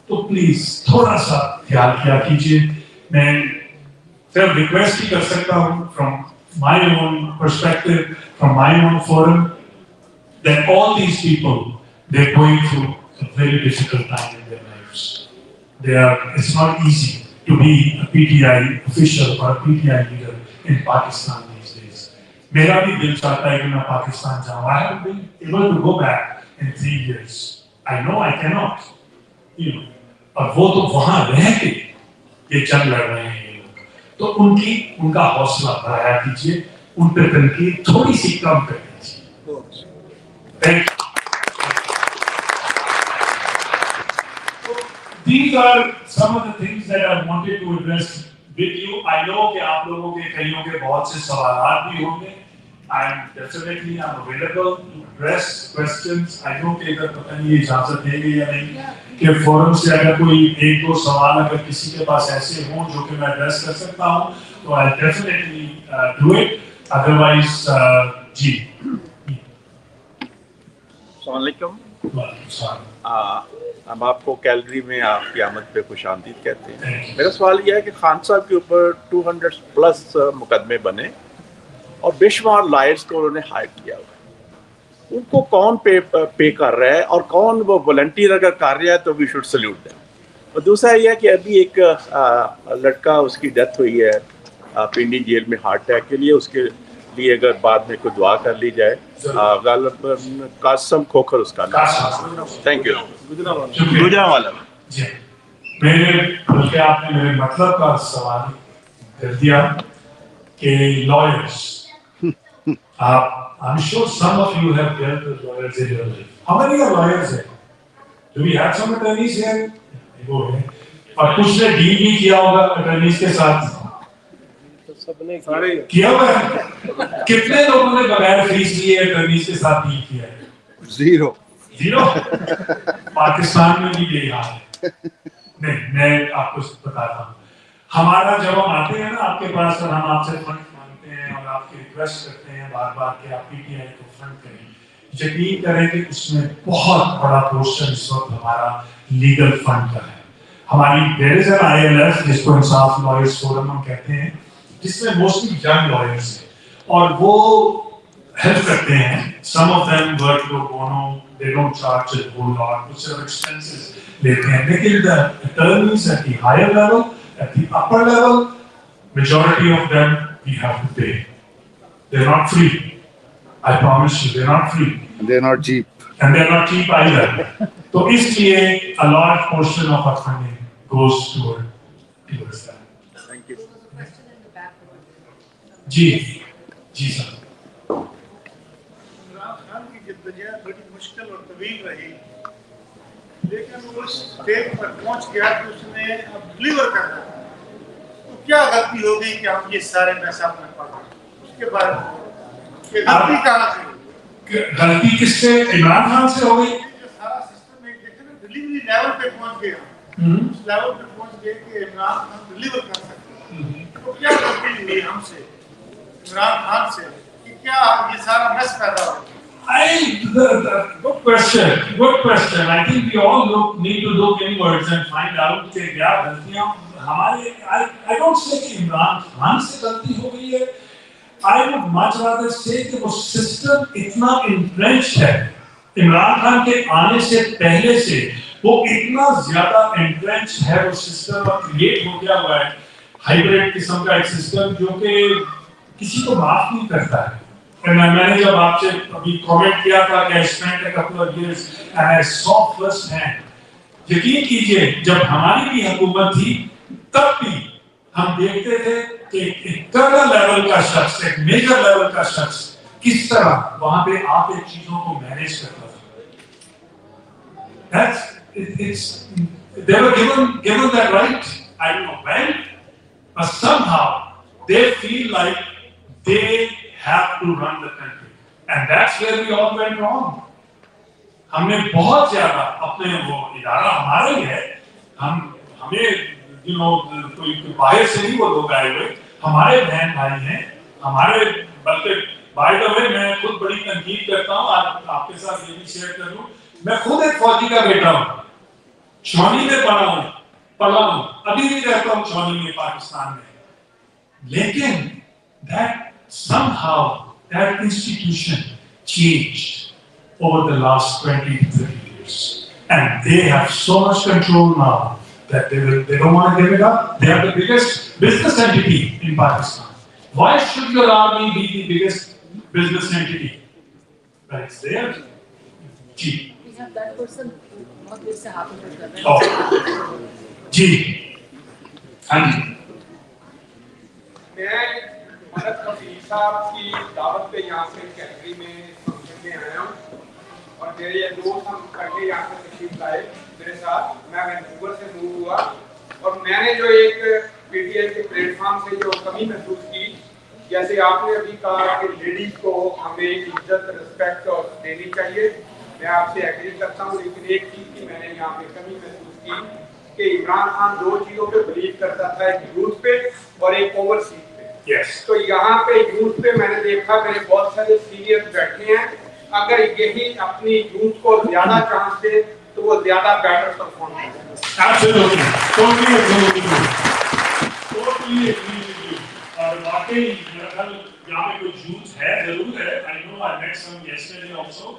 तो प्लीज थोड़ा सा ख्याल किया कीजिए। मैं सिर्फ रिक्वेस्ट ही कर सकता हूँ from my own perspective, from my own forum, that all these people, they're going through a very difficult time in their lives. It's not easy to be a PTI official or a PTI leader in Pakistan these days. मेरा भी दिल चाहता है कि मैं पाकिस्तान जाऊँ. I haven't been able to go back in 3 years. I know I cannot. You know, और वो तो वहाँ रह के ये जंग लड़ रहे हैं ये लोग. तो उनका हौसला बढ़ाया कीजिए, उन पर तनकीद थोड़ी सी कम कर दीजिए. Thank you. These are some of the things that I wanted to address with you. I know कि आप लोगों के कईयों के बहुत से सवालात भी होंगे. I'm available to address questions. I know कि अगर पता नहीं इजाजत देंगे या नहीं कि फोरम से अगर कोई एक दो सवाल अगर किसी के पास ऐसे हों जो कि मैं एड्रेस कर सकता हूँ तो I'll definitely do it. Otherwise, जी. हम आपको कैलगरी में आपकी आमद पे खुशामदीद कहते हैं. मेरा सवाल यह है कि खान साहब के ऊपर 200+ मुकदमे बने और बेशुमार लॉयर्स को उन्होंने हायर किया हुआ है. उनको कौन पे कर रहा है और कौन वो वॉलंटियर अगर कर रहा है तो वी शुड सल्यूट देम. और दूसरा यह है कि अभी एक लड़का उसकी डेथ हुई है पिंडी जेल में हार्ट अटैक के लिए. उसके लिए अगर बाद में कोई दुआ कर ली जाए. कासम खोखर उसका नाम. Thank you. गुजरांवाला. बल्कि आपने मेरे मतलब का सवाल कर दिया कि lawyers, I'm sure some of you have dealt with lawyers in your life. How many are lawyers here? Do we have some attorneys here? वो है. और कुछ ने डील भी किया होगा attorneys के साथ. किया हुआ है. कितने लोगों ने बगैर फीस लिए attorneys के साथ डील किया है? Zero. पाकिस्तान में भी यही हाल है. नहीं, मैं आपको बताता हूँ. हमारा जब हम आते हैं ना आपके पास और हम आपसे फंड मांगते हैं और आपकी रिक्वेस्ट करते हैं बार-बार कि आप पीटीआई को फंड करें, यकीन करें कि उसमें बहुत बड़ा पोर्शन इस वक्त हमारा लीगल फंड का है. हमारी देयर इज एन ILF जिसको इंसाफ लॉयर्स फोरम हम कहते हैं, जिसमें मोस्टली यंग लॉयर्स हैं और वो हेल्प करते हैं. Some of them work pro bono, they don't charge a whole lot, कुछ सिर्फ एक्सपेंसेस लेते हैं. लेकिन the attorneys at the higher level, at the upper level, majority of them we have to pay. They're not free. I promise you, they're not free. They're not cheap. And they're not cheap either. So इसलिए a large portion of our funding goes towards that. Thank you. जी sir. Imran Khan की जिद्दोजहद बड़ी मुश्किल और तवील रही, लेकिन वो उस स्टेज पर पहुंच गया कि उसने अब डिलीवर करना है. तो क्या गलती हो गई कि हम ये सारे पैसा अपने पास? उसके बाद ये गलती कहाँ से? गलती किससे? इमरान खान से हो गई. जो सारा सिस्टम में देखे ना डिलीवरी लेवल पे पहुंच गया, उस लेवल पे पहुंच गए कि इमरान खान डिलीवर कर सकते. तो क्या गलती हुई हमसे, इमरान खान से, कि क्या ये सारा मैस पैदा हो? Good question. I think we all need to look inwards and find out कि क्या गलतियाँ हमारे. I don't say कि इमरान खान से गलती हो गई है. I would much rather say कि वो सिस्टम इतना entrenched है. इमरान खान के आने से पहले से वो इतना ज्यादा entrenched है, वो सिस्टम अब क्रिएट हो गया हुआ है. हाइब्रिड किस्म का एक सिस्टम जो कि किसी को माफ नहीं करता है. मैंने जब आपसे अभी कमेंट किया था कि I spent a couple of years and I saw first hand. यकीन कीजिए जब हमारी भी हुकूमत थी तब भी हम देखते थे कि एक कर्नल लेवल का शख्स, एक मेजर लेवल का शख्स किस तरह वहां पे आके चीजों को मैनेज करता था. They were given that right. I don't know when, but somehow they feel like they have to run the country, and that's where we all went wrong. हमने बहुत ज्यादा अपने वो इदारा हमारा ही है, हमें कोई बाहर से नहीं वो लोग आए हुए, हमारे बहन भाई हैं, हमारे, बल्कि बाय द वे मैं खुद बड़ी तनकीद करता हूँ, आपके साथ ये भी शेयर कर लूँ, मैं खुद एक फौजी का बेटा हूँ, छौनी में पला हूँ, अभी भी रहता हूँ छौनी में पाकिस्तान में, लेकिन that somehow that institution changed over the last 20 to 30 years, and they have so much control now that they don't want to give it up. They are the biggest business entity in Pakistan. Why should your army be the biggest business entity? But it's there. Ji. We have that person बहुत देर से हाथ ऊपर कर रहे हैं. जी. हाँ जी. मैं मदद कबीर साहब की दावत पे यहाँ से कैलगरी में फंक्शन में आया हूँ और मेरे ये दोस्त हम पहले यहाँ से तशरीफ लाए मेरे साथ. मैं वैंकूवर से मूव हुआ और मैंने जो एक पीटीआई के प्लेटफॉर्म से जो कमी महसूस की, जैसे आपने अभी कहा कि लेडीज को हमें इज्जत रिस्पेक्ट और देनी चाहिए, मैं आपसे एग्री करता हूँ, लेकिन एक चीज़ की मैंने यहाँ पे कमी महसूस की कि इमरान खान दो चीज़ों पे बिलीव करता था, एक यूथ पे और एक ओवरसीज पे. Yes. तो यहाँ पे यूथ पे मैंने देखा मेरे बहुत सारे सीनियर बैठे हैं, अगर यही अपनी यूथ को ज्यादा चांस दे तो वो ज्यादा बेटर परफॉर्म करेंगे. Absolutely. Totally agree with you. Totally agree with you. और वाकई मेरा ख्याल यहाँ पे कुछ यूथ है, जरूर है. I know I met some yesterday also.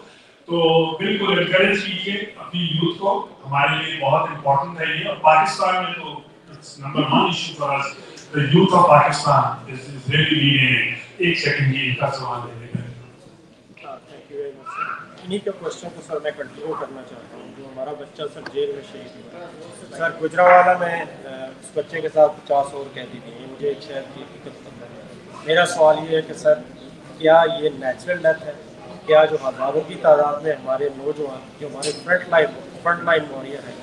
तो बिल्कुल एनकरेज कीजिए अपनी यूथ को, हमारे लिए बहुत इम्पोर्टेंट है ये. और पाकिस्तान में तो number 1 issue for us, the youth of Pakistan is really leading. एक सेकंड जी इनका सवाल है. Thank you very much sir. इन्हीं के क्वेश्चन को सर मैं कंटिन्यू करना चाहता हूँ. जो हमारा बच्चा सर जेल में शहीद हुआ सर, गुजरांवाला में उस बच्चे के साथ 50 और कैदी थे. मुझे एक शहर की हकीकत पता है. मेरा सवाल ये है कि सर क्या ये नेचुरल डेथ है? क्या जो हज़ारों की तादाद में हमारे नौजवान जो हमारे फ्रंट लाइन वॉरियर हैं,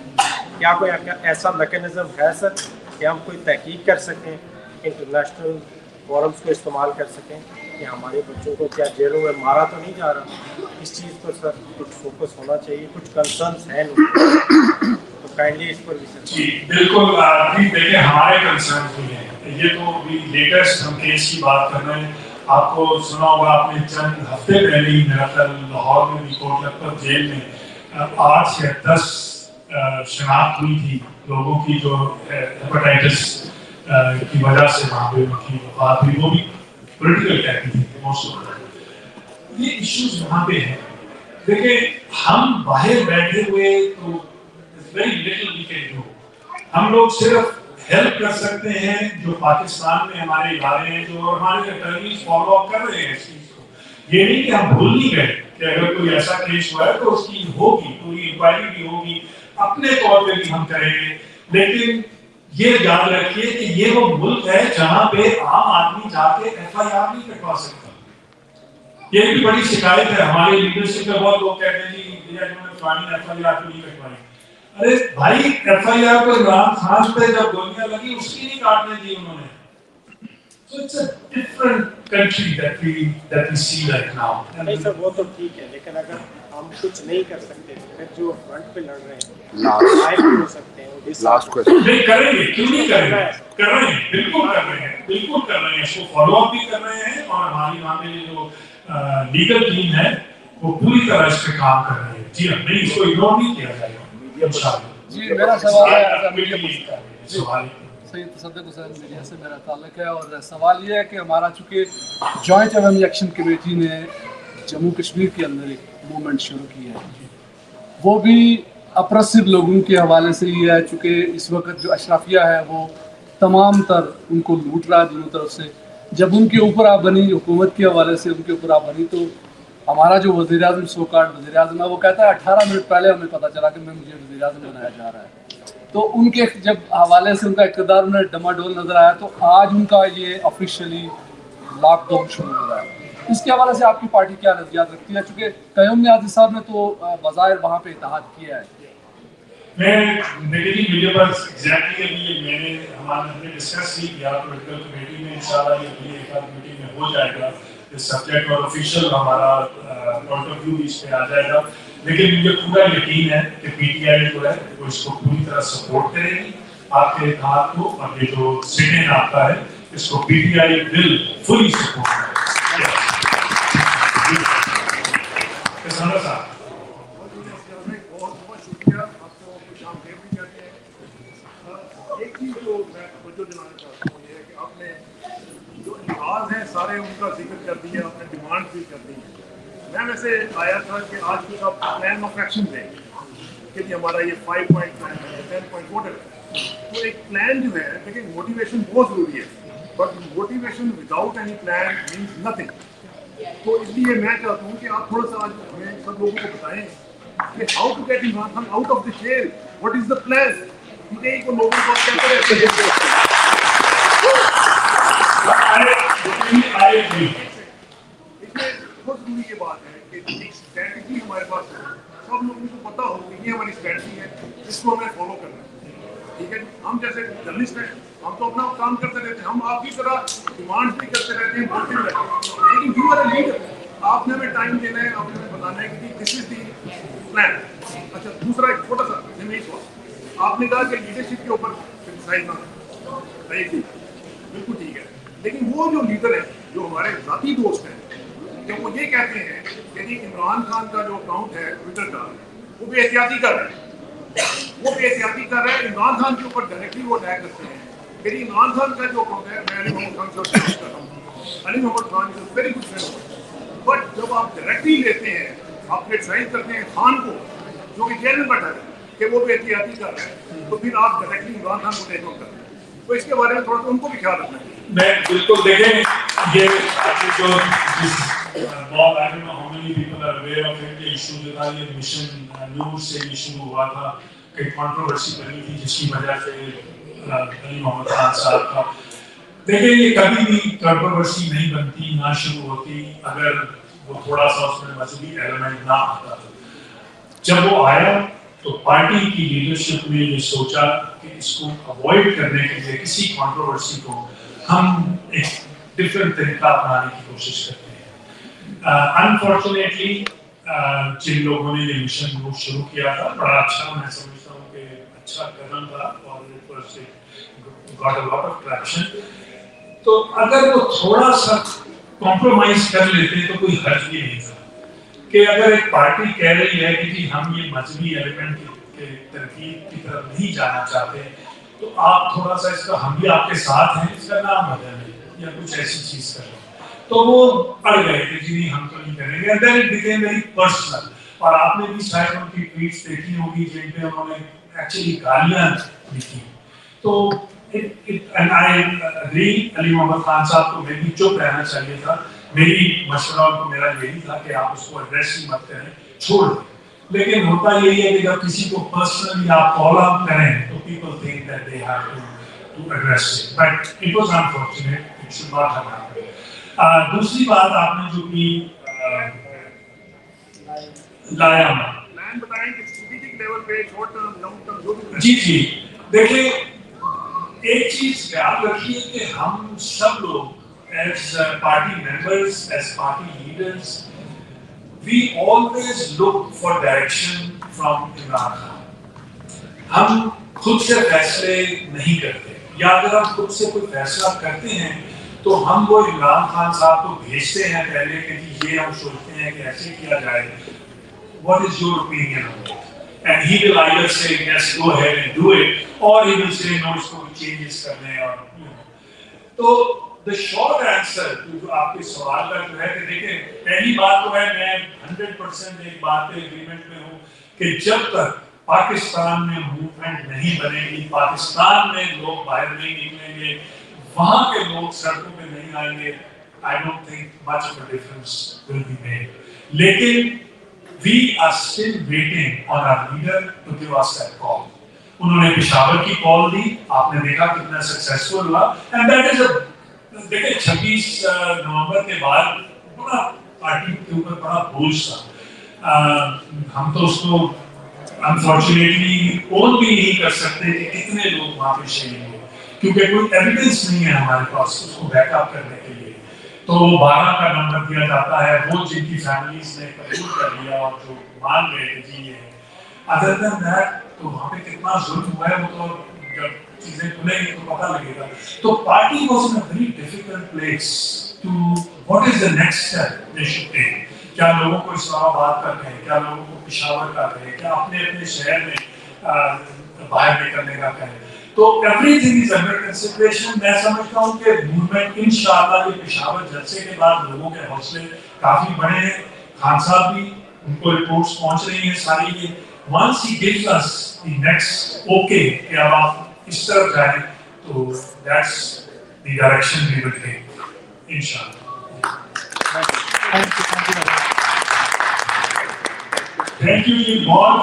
क्या कोई ऐसा मैकेनिज़्म है सर कि हम कोई तहकीक कर सकें, इंटरनेशनल फोरम्स को इस्तेमाल कर सकें कि हमारे बच्चों को क्या जेलों में मारा तो नहीं जा रहा? इस चीज़ पर सर कुछ फोकस होना चाहिए. कुछ कंसर्न्स हैं तो काइंडली इस पर भी सर. जी बिल्कुल. देखिए हमारे कंसर्न्स भी हैं. ये तो अभी लेटेस्ट हम केस की बात कर रहे हैं. आपको सुना होगा, आपने चंद हफ्ते पहले ही मेरा ख्याल लाहौर में भी कोट लखपत जेल में 8 या 10 शनाख्त हुई थी लोगों की जो हेपेटाइटिस की वजह से वहाँ पे उनकी वफात हुई. वो भी पॉलिटिकल टैग थी मोस्ट ऑफ द. ये इश्यूज वहाँ पे हैं. देखिए हम बाहर बैठे हुए तो very little we can do. हम लोग सिर्फ हेल्प कर सकते हैं जो पाकिस्तान में हमारे इदारे हैं, जो हमारे अटर्नीज फॉलो अप कर रहे हैं इस चीज को. ये नहीं कि हम भूल नहीं गए कि अगर कोई ऐसा केस हुआ है तो उसकी होगी, कोई इंक्वायरी भी होगी, अपने तौर पे भी हम करेंगे. लेकिन ये याद रखिए कि ये वो मुल्क है जहाँ पे आम आदमी जाके FIR नहीं कटवा सकता. ये भी बड़ी शिकायत है हमारे लीडरशिप में. बहुत लोग कहते हैं जी इन्होंने फलानी FIR नहीं कटवाई. अरे भाई FIR को इमरान खान पे जब गोलियां लगी उसकी नहीं काटने दी उन्होंने. So it's a different country that we see right now. नहीं सर वो तो ठीक है, लेकिन अगर हम कुछ नहीं कर सकते फिर जो फ्रंट पे लड़ रहे हैं लाइव हो सकते हैं. Last question. नहीं करेंगे, क्यों नहीं करेंगे? कर रहे हैं, बिल्कुल कर रहे हैं, बिल्कुल कर रहे हैं. इसको फॉलो अप भी कर रहे हैं और हमारी वहाँ पे जो लीगल टीम है वो पूरी तरह इस पे काम कर रही है. जी हाँ, नहीं इसको इग्नोर नहीं किया जाएगा. जी मेरा सवाल है सवाल सैयद तसद्दुक़ हुसैन मीडिया से मेरा ताल्लुक़ है और सवाल ये है कि हमारा चूँकि जॉइंट अवामी एक्शन कमेटी ने जम्मू कश्मीर के अंदर एक मूवमेंट शुरू की है, वो भी अप्रसिव लोगों के हवाले से ही है. चूँकि इस वक्त जो अशराफिया है वो तमाम तर उनको लूट रहा है दोनों तरफ से. जब उनके ऊपर आप बनी, हुकूमत के हवाले से उनके ऊपर आप बनी, तो हमारा जो वज़ीर-ए-आज़म सोकार्ड वज़ीर-ए-आज़म है वो कहता है 18 मिनट पहले हमें पता चला कि मुझे वज़ीर-ए-आज़म बनाया जा रहा है. तो उनके जब हवाले से उनका इक़्तिदार उन्हें डमाडोल नज़र आया, तो आज उनका ये ऑफिशियली लॉकडाउन शुरू हो रहा है. इसके हवाले से आपकी पार्टी क्या नज़रियात रखती है? चूँकि क़याम नियाज़ी साहब ने तो बज़ाहिर वहाँ पे इत्तेहाद किया है. मैं देखिए मुझे बस एग्जैक्टली अभी हमने डिस्कस ही किया पॉलिटिकल कमेटी में. इंशाल्लाह ये अगली एक आध मीटिंग में हो जाएगा इस सब्जेक्ट और ऑफिशियल हमारा पॉइंट ऑफ व्यू इस पे आ जाएगा. लेकिन मुझे पूरा यकीन है कि PTI जो है वो इसको पूरी तरह सपोर्ट करेगी आपके इत्तेहाद को. और ये जो सिटिंग आपका है इसको पीटीआई विल फुली सपोर्ट। एक चीज जो मैं तवज्जो दिलाना चाहता हूँ ये है कि आपने जो इल्हाज हैं सारे उनका जिक्र कर दिया, आपने डिमांड भी कर दी। मैं वैसे आया था कि आज कुछ आप प्लान ऑफ एक्शन देंगे कि जी हमारा ये 5 पॉइंट प्लान है, 10 पॉइंट वोटर है। तो एक प्लान जो है, लेकिन मोटिवेशन बहुत ज़रूरी है, but motivation without any plan means nothing. तो इसलिए मैं चाहता हूँ कि आप थोड़ा सा आज हमें सब लोगों को बताएं कि how to get Imran Khan out of the jail, what is the plan. यही को लोगों को कहते रहते हैं। इसमें बहुत जरूरी ये बात है कि एक स्ट्रैटेजी हमारे पास है, सब लोगों को पता हो कि ये हमारी स्ट्रैटेजी है, इसको हमें फॉलो करना है। ठीक है, हम जैसे जर्नलिस्ट हैं, हम तो अपना काम करते रहते हैं, हम आपकी तरह डिमांड भी करते रहते हैं, बोलते रहते हैं, लेकिन यू आर अ लीडर, आपने हमें टाइम देना है, आपने हमें बताना है कि दिस इज द प्लान। अच्छा, दूसरा एक छोटा सा रमेश बात, आपने कहा कि लीडरशिप के ऊपर क्रिटिसाइज ना करें, बिल्कुल ठीक है, लेकिन वो जो लीडर है, जो हमारे जाती दोस्त हैं, जब वो ये कहते हैं कि इमरान खान का जो अकाउंट है ट्विटर का, वो बेहतियाती कर रहे हैं, वो बेहतियाती कर रहे हैं, इमरान खान के ऊपर डायरेक्टली वो अटैक करते हैं। मेरी इमरान खान का जो अकाउंट है, मैं अली मोहम्मद खान से बात कर रहा हूँ, Ali Mohammad Khan is very good friend, but जब आप डायरेक्टली लेते हैं, आप क्रिटिसाइज करते हैं खान को जो कि जेल में बैठा है कि वो बेहतियाती कर रहे हैं, तो फिर आप डायरेक्टली इमरान खान को टेक ऑफ करते हैं। तो इसके बारे में थोड़ा सा उनको भी ख्याल रखना चाहिए। मैं बिल्कुल देखें, ये आपने जो बहुत I don't know how many people are aware of it, issue जो था ये मिशन नूर से ही शुरू हुआ था, कि कंट्रोवर्सी बनी थी जिसकी वजह से अली मोहम्मद खान साहब का, देखिए ये कभी भी कंट्रोवर्सी नहीं बनती, ना शुरू होती अगर वो थोड़ा सा उसमें मजहबी एलिमेंट ना आता। जब वो आया तो पार्टी की लीडरशिप ने ये सोचा कि इसको अवॉइड करने के लिए किसी कंट्रोवर्सी को हम एक डिफरेंट तरीका अपनाने की कोशिश करते हैं। अनफॉर्चुनेटली जिन लोगों ने ये मिशन वो शुरू किया था, बड़ा अच्छा मैं समझता हूँ कि अच्छा कदम था और it was got a lot of traction. तो अगर वो थोड़ा सा कॉम्प्रोमाइज कर लेते तो कोई हर्ज भी नहीं था, कि अगर एक पार्टी कह रही है कि जी हम ये मजहबी एलिमेंट के तरकीब की तरफ नहीं जाना चाहते, तो आप थोड़ा सा इसका, हम भी आपके साथ हैं, इसका नाम बदलें या कुछ ऐसी चीज करें। तो वो अड़ गए कि जी नहीं हम तो नहीं करेंगे, and then it became very personal. और आपने भी शायद उनकी ट्वीट्स देखी होगी जिन पे उन्होंने एक्चुअली गालियां लिखी। तो and I agree, Ali Mohammad Khan साहब को मैं भी चुप रहना चाहिए था। मेरी मशवरा उनको मेरा यही था कि आप उसको एड्रेस ही मत करें, छोड़ दें। लेकिन होता यही है कि जब किसी को पर्सनली आप कॉल आउट करें तो people think that they have to address it, but it was unfortunate, it should not have happened. दूसरी बात आपने जो की लाया प्लान बताएं कि स्ट्रेटेजिक लेवल पे शॉर्ट टर्म, लॉन्ग टर्म जो भी। जी देखिए, एक चीज याद रखिए कि हम सब लोग as party members, as party leaders, we always look for direction from Imran Khan. हम खुद से फैसले नहीं करते, या अगर हम खुद से कोई फैसला करते हैं तो हम वो इमरान खान साहब को भेजते हैं पहले कि ये हम सोचते हैं कि ऐसे किया जाए, what is your opinion on it? And he will either say yes, go ahead and do it, or he will say no, इसको changes करने और तो The short answer to आपके सवाल का जो है कि देखिए, पहली बात तो है मैं 100% एक बात पे एग्रीमेंट में हूँ कि जब तक पाकिस्तान में मूवमेंट नहीं बनेगी, पाकिस्तान में लोग बाहर नहीं निकलेंगे, वहाँ के लोग सड़कों पे नहीं आएंगे, I don't think much of a difference will be made. लेकिन we are still waiting on our leader to give us that call. उन्होंने पेशावर की कॉल दी, आपने देखा कितना सक्सेसफुल हुआ, and that is a देखिए 26 नवंबर के बाद बड़ा पार्टी के ऊपर बड़ा बोझ था। हम तो उसको अनफॉर्चुनेटली ओन भी नहीं कर सकते कि कितने लोग वहाँ पे शहीद हुए, क्योंकि कोई एविडेंस नहीं है हमारे पास उसको बैकअप करने के लिए। तो 12 का नंबर दिया जाता है, वो जिनकी फैमिलीज ने कबूल कर लिया और जो मान गए कि जी ये, अदर देन दैट तो वहाँ पे कितना जुल्म हुआ है वो तो जब चीजें खुलेंगी तो पता लगेगा। तो party was in a very difficult place to what is the next step they should take. क्या लोगों को इस्लामाबाद का कहें, क्या लोगों को पेशावर का कहें, क्या अपने अपने शहर में बाहर निकलने का कहें। तो एवरीथिंग इज अंडर कंसिडरेशन। मैं समझता हूँ कि मूवमेंट इंशाअल्लाह ये पेशावर जलसे के बाद लोगों के हौसले काफी बढ़े हैं। खान साहब भी, उनको रिपोर्ट्स पहुंच रही हैं सारी ये। Once he gives us the next okay कि अब आप इस तरफ जाएं, तो that's the direction we will take, inshallah. Thank you जी बहुत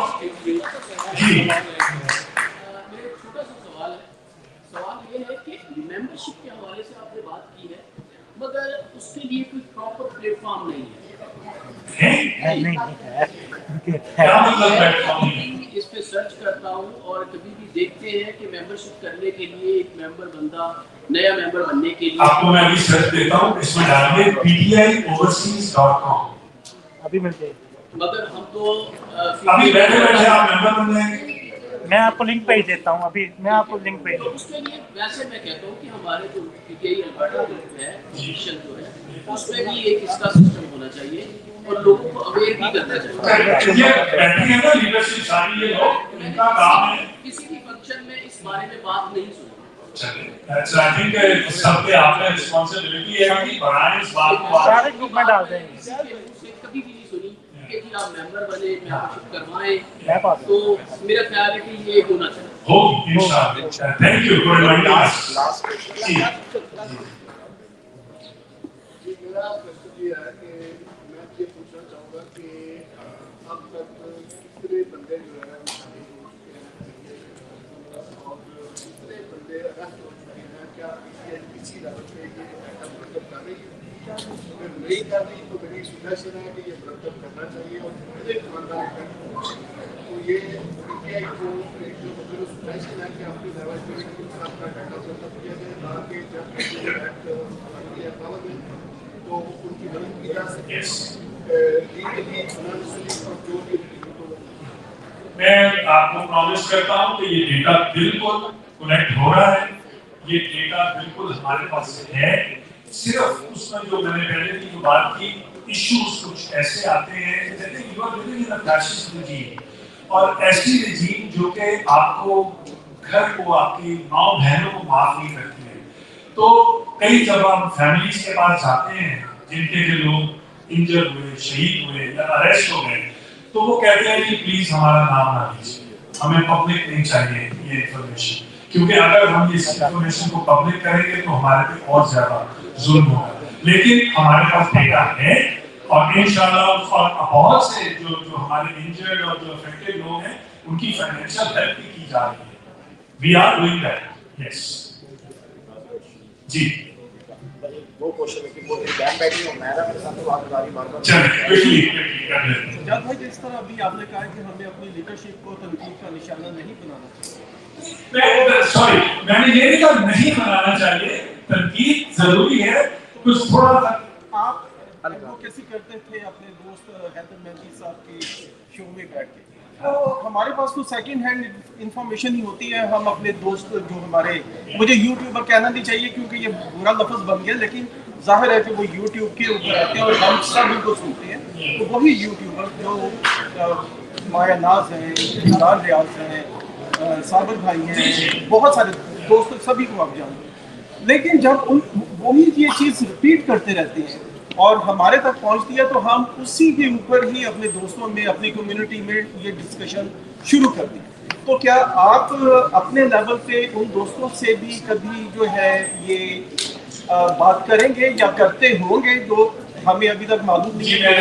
जी। मेरा छोटा सा सवाल ये है कि मेंबरशिप के हवाले से आपने बात की है, मगर उसके लिए कोई प्रॉपर प्लेटफॉर्म नहीं है। क्या मतलब प्लेटफॉर्म नहीं? इस पे सर्च करता हूँ और कभी भी देखते हैं कि मेंबरशिप करने के लिए एक मेंबर बंदा नया मेंबर बनने के लिए आपको मैं अभी सर्च देता हूँ, इसमें डालिए ptioverseas.com अभी मिल जाएगी। मगर हम तो अभी बैठे बैठे आप मेंबर बन जाएंगे। मैं आपको लिंक भेज देता हूँ, अभी मैं आपको लिंक भेज तो उसके लिए वैसे मैं कहता हूँ कि हमारे जो पीटीआई अल्बर्टा जो है मिशन जो है उसमें भी एक इसका सिस्टम होना चाहिए और लोगों को अवेयर भी करना चाहिए। ये बैठे हैं ना लीडरशिप सारी ये लोग, इनका काम है। किसी भी फंक्शन में इस बारे में बात नहीं सुनी। So I think सब पे आपका रिस्पांसिबिलिटी है कि बढ़ाएं इस बात को। सारे ग्रुप में डाल देंगे। कभी भी नहीं सुनी कि जी आप मेंबर बने, मेंबरशिप करवाएं, तो मेरा ख्याल है कि ये होना चाहिए। होगी इंशाल्लाह। Thank you for inviting us. जी मेरा क्वेश्चन ये है कि मैं ये पूछना चाहूँगा कि अब तक कितने बंदे जो है और कितने बंदे अरेस्ट हो चुके हैं, क्या किसी लेवल पे ये मतलब कर रही है? अगर नहीं कर रही तो मेरी सुजेशन है कि ये मतलब करना चाहिए और कितने ईमानदारी तो ये पीटीआई को जो सुजेशन है कि अपने लेवल पे अपना डाटा मतलब किया जाए ताकि जब पावर में तो उनकी मदद की जा सके। मैं आपको प्रॉमिस करता हूँ कि ये डेटा बिल्कुल कलेक्ट हो रहा है, ये डेटा बिल्कुल हमारे पास है। सिर्फ उसमें जो मैंने पहले की जो बात की, इश्यूज कुछ ऐसे आते हैं जैसे you are living in a fascist regime, और ऐसी रिजीम जो कि आपको घर को, आपकी माँ बहनों को माफ नहीं करती है। तो कई जब हम फैमिलीज के पास जाते हैं जिनके के लोग इंजर हुए, शहीद हुए या अरेस्ट हो गए, तो वो कहते हैं कि प्लीज हमारा नाम ना लीजिए, हमें पब्लिक नहीं चाहिए ये इन्फॉर्मेशन, क्योंकि अगर हम इस इन्फॉर्मेशन को पब्लिक करेंगे तो हमारे पे और ज्यादा जुल्म होगा। लेकिन हमारे पास डेटा है और इंशाल्लाह बहुत से जो हमारे इंजर्ड और जो अफेक्टेड लोग हैं उनकी फाइनेंशियल हेल्प भी की जा रही है। We are doing that, yes जी। वो क्वेश्चन है कि वो बैक बैटिंग हो मैं मेरे साथ बात कर रही बार-बार। चलिए क्विकली कर लेते हैं। जाद भाई, जिस तरह अभी आपने कहा कि हमें अपनी लीडरशिप को तनकीद का निशाना नहीं बनाना चाहिए। सॉरी, मैंने ये नहीं कहा नहीं बनाना चाहिए, तनकीद जरूरी है, कुछ थोड़ा सा आप एडवोकेसी करते थे अपने दोस्त हैदर मेहदी साहब के शो में बैठ के, तो हमारे पास तो सेकंड हैंड इंफॉर्मेशन ही होती है। हम अपने दोस्त जो हमारे, मुझे यूट्यूबर कहना नहीं चाहिए क्योंकि ये बुरा लफ्ज़ बन गया, लेकिन जाहिर है कि वो यूट्यूब के ऊपर रहते हैं और हम सब उनको सुनते हैं, तो वही यूट्यूबर जो माया नाज हैं, इमरान रियाज हैं, साबिर भाई हैं, बहुत सारे दोस्त सभी को आप जानते हैं। लेकिन जब वही ये चीज़ रिपीट करते रहते हैं और हमारे तक पहुंचती है तो हम उसी के ऊपर ही अपने दोस्तों में, अपनी कम्युनिटी में ये डिस्कशन शुरू कर दें। तो क्या आप अपने लेवल पे उन दोस्तों से भी कभी जो है ये बात करेंगे या करते होंगे जो हमें अभी तक मालूम नहीं है?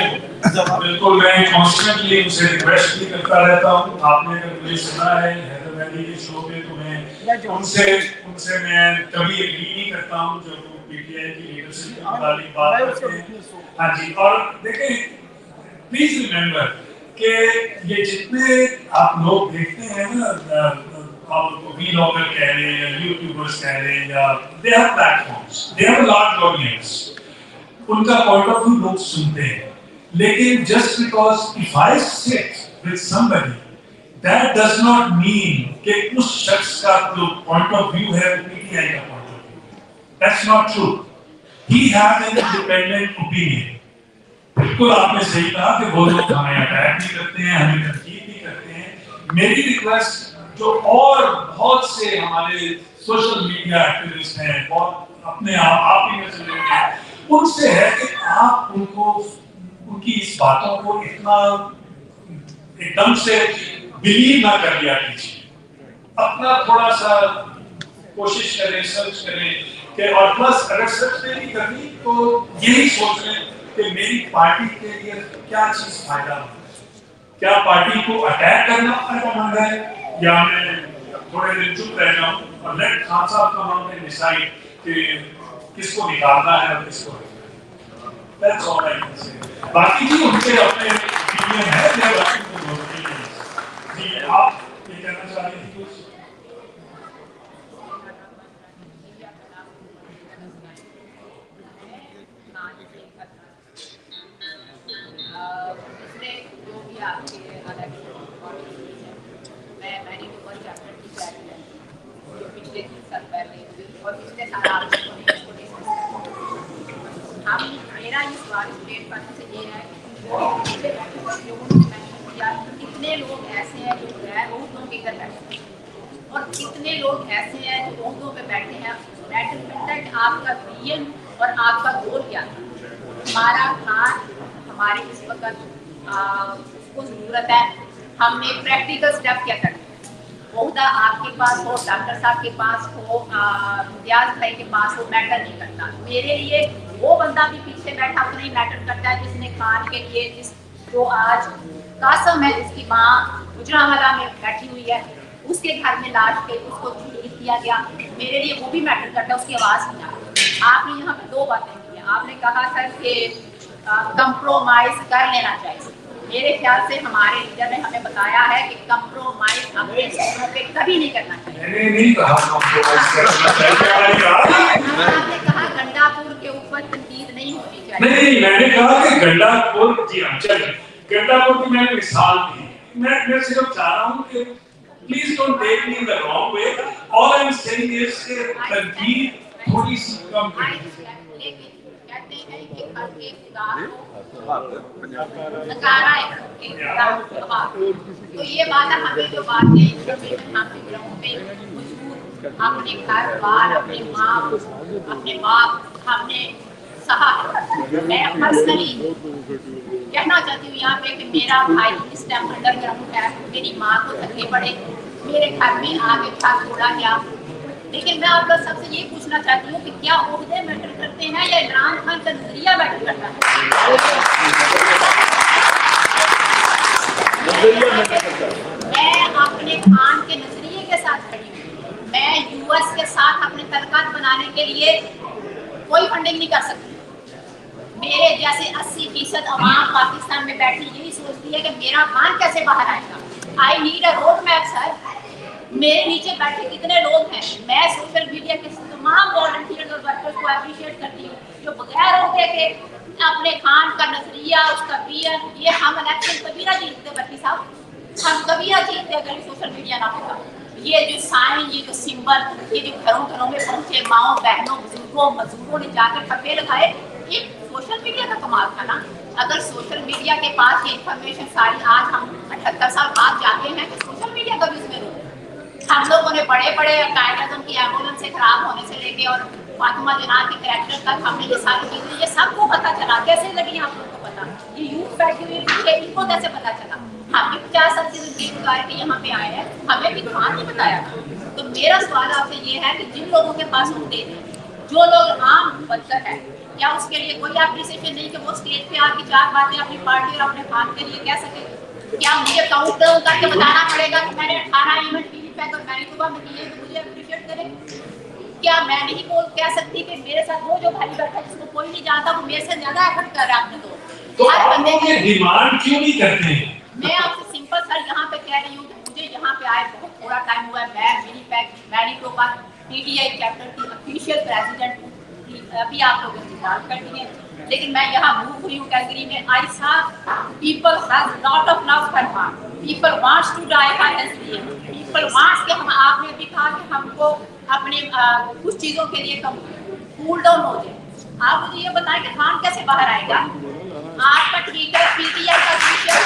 बिल्कुल, मैं कॉन्स्टेंटली उनसे रिक्वेस्ट भी करता रहता हूँ। आपने अगर मुझे सुना है हैदर मेहदी के शो पे, तो मैं उनसे मैं कभी एग्री नहीं करता हूँ जब वो पीटीआई की लीडरशिप के मुताबिक बात करते हैं। हाँ जी, और देखिए प्लीज रिमेम्बर कि ये जितने आप लोग देखते हैं ना, आप व्लॉगर कह रहे हैं या यूट्यूबर्स कह रहे हैं या they have platforms, they have a large audience, उनका पॉइंट ऑफ व्यू लोग सुनते हैं। लेकिन just because if I sit with somebody That does not mean कि उस शख्स का जो point of view है वो PTI का point of view. That's not true. He has an independent opinion. बिल्कुल आपने सही कहा कि वो लोग हमें अटैक भी करते हैं, हमें तनकीद भी करते हैं। मेरी रिक्वेस्ट जो और बहुत से हमारे सोशल मीडिया एक्टिविस्ट हैं, बहुत अपने आप ही में चले गए हैं, उनसे है कि आप उनको उनकी इस बातों को इतना एकदम से बिलीव ना कर लिया कीजिए। अपना थोड़ा सा कोशिश करें, सर्च करें कि और प्लस अगर सर्च नहीं करनी तो यही सोच लें कि मेरी पार्टी के लिए क्या चीज फायदा है, क्या पार्टी को अटैक करना फायदा है या मैं थोड़े दिन चुप रह जाऊं और लेट खान साहब का हम डिसाइड कि किसको निकालना है और किसको रखना है। That's all I can say. बाकी जी उनके अपने ओपिनियन है, मैं बाकी को जी आप ये कहना चाह रहे थे कुछ? मेरा ये सवाल इस प्लेटफॉर्म से ये है कि कितने लोग ऐसे हैं जो गैर उर्दों के इधर बैठे हैं और कितने लोग ऐसे हैं जो उर्दों पे बैठे हैं। दैट आपका विजन और आपका गोल क्या था? हमारा खान हमारे इस वक्त उसको ज़रूरत है, हमने प्रैक्टिकल स्टेप क्या करना है। ओहदा आपके पास हो, डॉक्टर साहब के पास हो, इम्तियाज भाई के पास हो, मैटर नहीं करता। मेरे लिए वो बंदा भी पीछे बैठा तो नहीं मैटर करता है जिसने खान के लिए जो आज कासम है जिसकी माँ गुजरांवाला में बैठी हुई है, उसके घर में लाश पे उसको शहीद किया गया, मेरे लिए वो भी मैटर करता है, उसकी आवाज़ नहीं आती। आपने यहाँ पे दो बातें की हैं। आपने कहा सर कि कंप्रोमाइज़ कर लेना चाहिए। मेरे ख्याल से हमारे लीडर ने हमें बताया है कि कंप्रोमाइज अपने सपनों पे कभी नहीं करना चाहिए। मैंने नहीं कहा कंप्रोमाइज करना चाहिए। आपने कहा गंडापुर के ऊपर तनकीद नहीं होनी चाहिए। नहीं, मैंने कहा कि गंडापुर जी अच्छा गंडापुर की मैंने मिसाल दी। मैं सिर्फ चाह रहा हूँ कि please don't take me in the wrong way. All I am saying is कि तनकीद थोड़ी सी कम करें। कहते हैं कि हर एक खुदा नकारा है, तो ये बात हमें जो बातें इंफॉर्मेशन हमने ग्राउंड पे मजबूर अपने घर बार अपने माँ अपने बाप हमने सहा। मैं पर्सनली कहना चाहती हूँ यहाँ पे कि मेरा भाई इस टाइम अंडरग्राउंड है, मेरी माँ को धक्के पड़े, मेरे घर में आगे था छोड़ा गया। लेकिन मैं आप लोग सबसे ये पूछना चाहती हूँ कि क्या ओहदे मैटर करते हैं या इमरान खान का नजरिया मैटर करता है? मैं अपने खान के नजरिए के साथ खड़ी हूँ। मैं यूएस के साथ अपने तल्लुकात बनाने के लिए कोई फंडिंग नहीं कर सकती। मेरे जैसे 80% अवाम पाकिस्तान में बैठी यही सोचती है कि मेरा खान कैसे बाहर आएगा। I need a road map sir. मेरे नीचे बैठे कितने लोग हैं। मैं सोशल मीडिया के तमाम वॉलंटियर्स और वर्कर्स को अप्रिशिएट करती हूँ जो बगैर होते के अपने खान का नजरिया उसका विजन। ये हम इलेक्शन कभी ना जीतते बल्कि साहब, हम कभी ना जीतते अगर सोशल मीडिया ना होता। ये जो साइन, ये जो सिंबल, ये जो घरों घरों में पहुंचे माओ बहनों बुजुर्गों मजदूरों ने जाकर ठप्पे लगाए, ये सोशल मीडिया का कमाल था ना। अगर सोशल मीडिया के पास ये इन्फॉर्मेशन सारी आज हम 78 साल बाद जाते हैं तो सोशल मीडिया का भी इसमें रोल है। हम लोगों ने बड़े बड़े कायदातन की एम्बुलेंस से खराब होने से लेके और फातिमा जनाब के कैरेक्टर तक हमने ये सारी चीजें ये सबको पता चला। कैसे लगी आप लोगों को पता? ये यूथ बैठी हुई पीछे, इनको कैसे पता चला? हम भी 50 साल से गुजार के यहाँ पे आए हैं, हमें भी खान नहीं बताया था। तो मेरा सवाल आपसे ये है कि जिन लोगों के पास होते हैं, जो लोग आम वर्कर है, क्या उसके लिए कोई एप्रिसिएशन नहीं कि वो स्टेज पे आके 4 बातें अपनी पार्टी और अपने खान के लिए कह सके? क्या मुझे काउंट डाउन करके बताना पड़ेगा कि मैंने 18 इवेंट विनीपेग और मैनिटोबा में किए तो मुझे एप्रिशिएट करें? क्या मैं नहीं कह सकती कि मेरे साथ वो जो भाई बैठा जिसको कोई नहीं जानता वो मेरे से ज्यादा एफर्ट कर रहा है? आपने तो आप लोग ये डिमांड क्यों नहीं करते हैं? मैं आपसे सिंपल सर यहाँ पे कह रही हूँ कि मुझे यहाँ पे आए बहुत थोड़ा टाइम हुआ है। मैं विनीपेग मैनिटोबा पीटीआई चैप्टर की ऑफिशियल प्रेसिडेंट अभी आप लोगों से बात करती है, लेकिन मैं यहाँ मूव हुई हूँ कैलगरी में। आई सा people have lot of love for Khan. People wants to die for Nazariya. People wants कि हम आपने भी कहा कि हमको अपने कुछ चीज़ों के लिए कम कूल डाउन हो जाए. आप मुझे ये बताएं कि खान कैसे बाहर आएगा? आपका ट्विटर पीटीआई का ट्विटर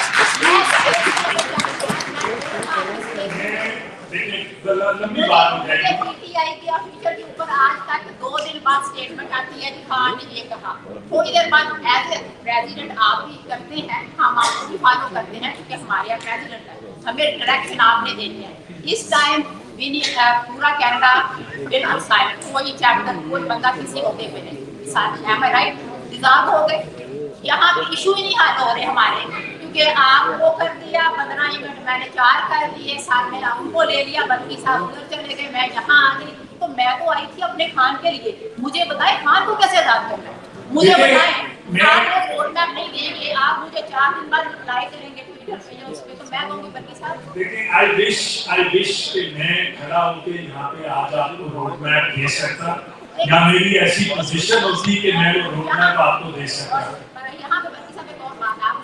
लंबी बात हो जाएगी. पीटीआई के ऑफिशियल के ऊपर आज तक 2 दिन बाद स्टेटमेंट आती है कि खान ने ये कहा. थोड़ी देर बाद एज ए प्रेसिडेंट आप भी करते हैं, हम आपको भी फॉलो करते हैं क्योंकि हमारे यहाँ प्रेसिडेंट है, हमें डायरेक्शन आपने देनी है. इस टाइम पूरा कनाडा बिल्कुल साइलेंट, कोई चैप्टर कोई बंदा किसी को देखे नहीं. एम आई राइट? डिजार्व हो गए. यहाँ पे इशू ही नहीं हल हो रहे हमारे, क्योंकि आप वो कर दिया 15 यूनिट, मैंने 4 कर दिए, साथ में उनको ले लिया, बल्कि साहब उधर चले गए, मैं यहाँ आ गई. तो मैं तो आई थी अपने खान के लिए. मुझे बताएं खान को कैसे आजाद करना है, मुझे बताएं. आप लोग रोड मैप नहीं देंगे, आप मुझे 4 दिन बाद रिप्लाई करेंगे ट्विटर पे या उस पे, तो मैं कहूँगी बल्कि साहब देखिए आई विश कि मैं खड़ा होकर यहाँ पे आज आपको रोड मैप दे सकता, या मेरी ऐसी पोजीशन होती कि मैं वो रोड मैप आपको दे सकता. यहाँ पे बल्कि साहब एक और बात, आप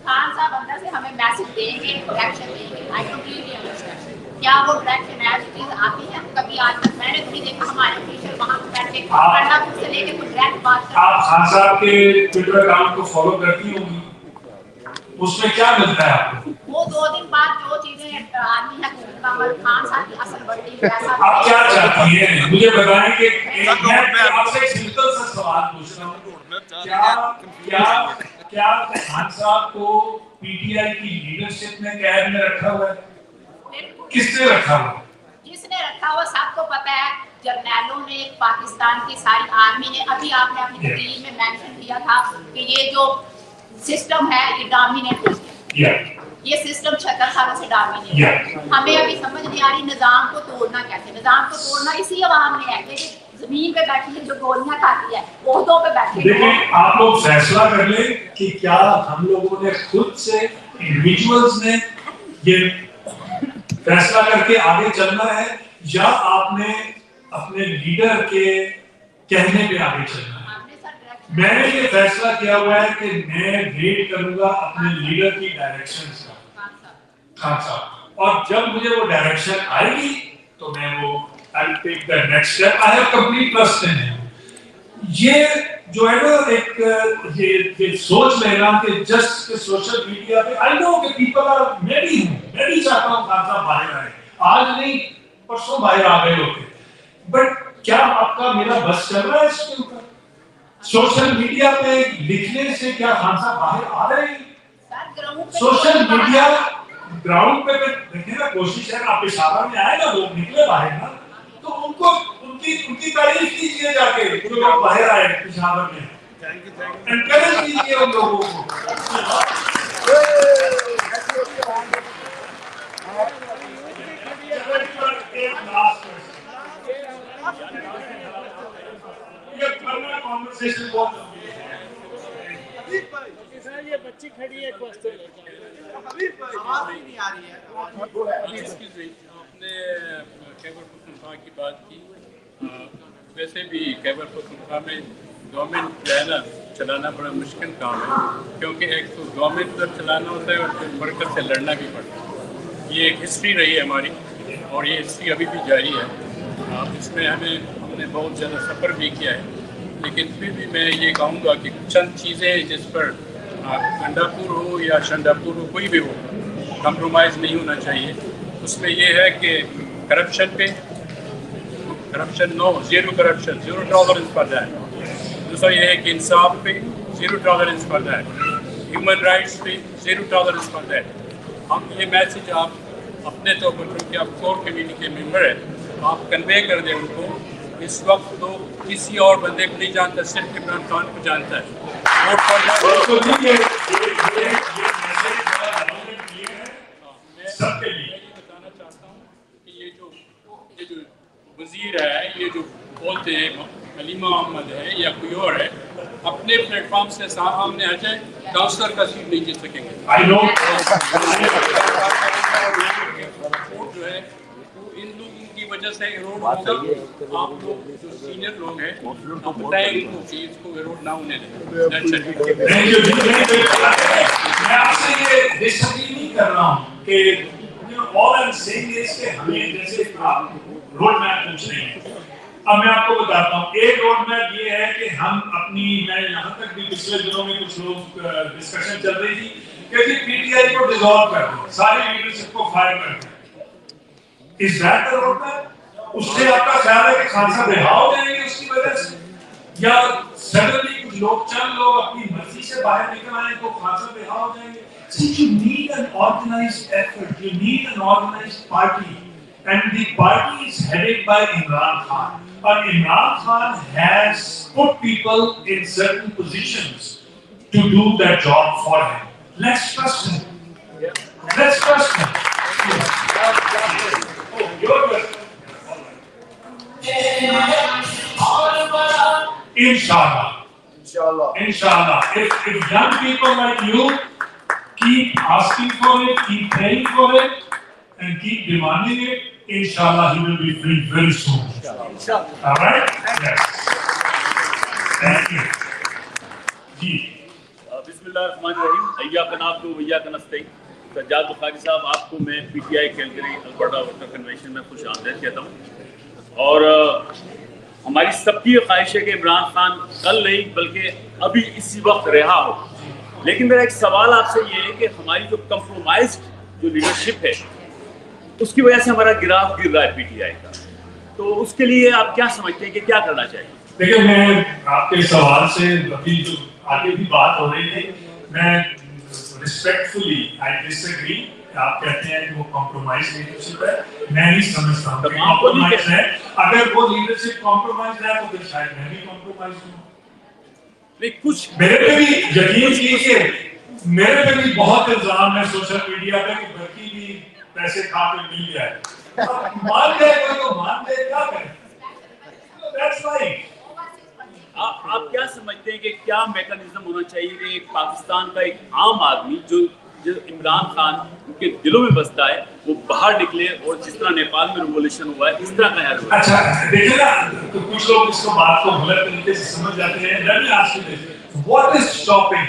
खान साहब अंदर से हमें मैसेज देंगे, डायरेक्शन देंगे. I completely understand. क्या वो डायरेक्शन एज इट इज आती है? कभी आज तक मैंने तो नहीं देखा हमारे ऑफिशियल वहाँ पे बैठ के कर्नाटक से लेके कोई डायरेक्ट बात कर. आप खान साहब के ट्विटर अकाउंट को फॉलो करती होंगी, उसमें क्या मिलता है आपको? वो 2 दिन बाद जो चीजें आनी है खान साहब की असल बढ़ती है. आप क्या चाहती हैं मुझे बताएं कि मैं आपसे एक सिंपल सा सवाल पूछ रहा हूँ. क्या खान साहब को पीटीआई की लीडरशिप ने कैद में रखा हुआ है? किसने रखा हुआ? जिसने रखा हुआ सबको पता है. जर्नैलों ने, पाकिस्तान की सारी आर्मी ने, अभी आपने अपनी तकरीर में मेंशन किया था कि ये जो सिस्टम है ये डोमिनेट हो गया. ये सिस्टम 76 सालों से डोमिनेट है. हमें अभी समझ नहीं आ रही निजाम को तोड़ना कैसे. निजाम को तोड़ना इसी अवाम ने है कि जमीन पे बैठी है जो गोलियां खाती है, ओहदों पे बैठी है. देखिए आप लोग फैसला कर लें कि क्या हम लोगों ने खुद से इंडिविजुअल्स ने ये फैसला करके आगे चलना है, या आपने अपने लीडर के कहने पे आगे चलना है. मैंने ये फैसला किया हुआ है कि मैं वेट करूंगा अपने लीडर की डायरेक्शंस का, खान साहब, और जब मुझे वो डायरेक्शन आएगी तो मैं वो I'll take the next step. I have complete trust in him. ये जो है ना एक ये सोच लेना कि जस्ट के सोशल मीडिया पे I know कि people are मैं भी चाहता हूँ खान साहब बाहर आए, आज नहीं परसों बाहर आ गए होते, बट क्या आपका मेरा बस चल रहा है इसके ऊपर? सोशल मीडिया पे लिखने से क्या खान साहब बाहर आ रहे हैं? सोशल मीडिया ग्राउंड पे देखने का कोशिश है. आप पेशावर में आए ना, लोग निकले बाहर ना, तो उनको उनकी तारीफ कीजिए जाके, जो लोग बाहर आए पेशावर में, एनकरेज कीजिए उन लोगों को. ये बच्ची खड़ी है, क्वेश्चन आवाज नहीं आ रही है. आपने खैबर पख्तूनख्वा की बात की. वैसे भी खैबर पख्तूनख्वा में गवर्नमेंट जो है ना चलाना बड़ा मुश्किल काम है, क्योंकि एक तो गवर्नमेंट पर चलाना होता है और फिर वर्कर से लड़ना भी पड़ता है. ये एक हिस्ट्री रही है हमारी, और ये हिस्ट्री अभी भी जारी है. इसमें हमने बहुत ज़्यादा सफ़र भी किया है, लेकिन फिर भी मैं ये कहूँगा कि चंद चीज़ें जिस पर गंडापुर हो या शंडापुर हो, कोई भी हो, कंप्रोमाइज़ नहीं होना चाहिए. उसमें ये है कि करप्शन पे zero corruption, zero tolerance for that. दूसरा ये है कि इंसाफ पे zero tolerance for that. Human rights पे ज़ीरो टॉलरेंस फॉर दैट. हम ये मैसेज आप अपने तौर पर, क्योंकि आप कोर कमेटी के मेंबर हैं, आप कन्वे कर दें उनको. इस वक्त तो किसी और बंदे को नहीं जानता, सिर्फ इमरान खान को जानता है. सबके लिए ये बताना चाहता हूँ कि ये जो वजीर है, ये जो बोलते हैं हलीमा अहमद है या कोई और है, अपने प्लेटफॉर्म से सामने आ जाए, काउंसलर का सीट नहीं जीत सकेंगे. जो है इन लोगों की वजह वजह से इरोड होगा। आप लोग जो सीनियर लोग हैं आप बताएं उनको कि इसको इरोड ना होने दें। मैं आपसे ये डिसएग्री नहीं कर रहा हूँ कि all I'm saying is कि हमें जैसे आप रोड मैप पूछ रहे हैं, अब मैं आपको बताता हूँ एक रोड मैप ये है कि हम अपनी, मैं यहाँ तक भी पिछले दिनों में कुछ लोग डिस्कशन चल रही थी कि पीटीआई को डिसॉल्व कर दो, सारी लीडरशिप को फायर कर दो। Is that the road map? उससे आपका ख्याल है कि खालसा रिहा हो जाएंगे उसकी वजह से, या सडनली कुछ लोग, चंद लोग अपनी मर्जी से बाहर निकल आए तो खालसा रिहा हो जाएंगे? See, you need an organized effort, you need an organized party, and the party is headed by Imran Khan. But Imran Khan has put people in certain positions to do that job for him. Let's trust him. Let's trust him. Oh, your question. Inshallah. Inshallah. If young people like you keep asking for it, keep praying for it, and keep demanding it, inshallah he will be free very soon. Inshallah. All right? Yes. Thank you. जी. बिस्मिल्लाहिर्रहमानिर्रहीम। अय्या कनाब्दु वय्या कनस्तईन। सज्जाद बुखारी साहब, आपको मैं PTI Calgary Alberta worker convention में खुश आमदीद कहता हूँ। और हमारी सबकी ख्वाहिश है कि इमरान खान कल नहीं बल्कि अभी इसी वक्त रिहा हो। लेकिन मेरा एक सवाल आपसे ये है कि हमारी जो कंप्रोमाइज्ड जो लीडरशिप है उसकी वजह से हमारा ग्राफ गिर रहा है पीटीआई का, तो उसके लिए आप क्या समझते हैं कि क्या करना चाहिए? देखिए, मैं आपके सवाल से अभी जो आगे भी बात हो रही थी, मैं रिस्पेक्टफुली आई डिसएग्री। आप कहते हैं कि वो कॉम्प्रोमाइज लीडरशिप है, मैं नहीं समझता हूँ कॉम्प्रोमाइज है। अगर वो लीडरशिप कॉम्प्रोमाइज है तो फिर शायद मैं भी कॉम्प्रोमाइज हूँ। कुछ मेरे पे भी यकीन कीजिए, मेरे पे भी बहुत इल्जाम है सोशल मीडिया पे कि बल्कि भी पैसे खा के मिल गया है। मान गए कोई तो मान गए, क्या करें? That's right. आप क्या समझते हैं कि क्या मैकेनिज्म होना चाहिए कि एक पाकिस्तान का एक आम आदमी जो इमरान खान के दिलों में बसता है वो बाहर निकले और जिस तरह नेपाल में रिवॉल्यूशन हुआ है इस तरह का हुआ? अच्छा देखिए ना, तो कुछ लोग इसको बात को गलत तरीके से समझ जाते हैं। Let me ask you this: What is stopping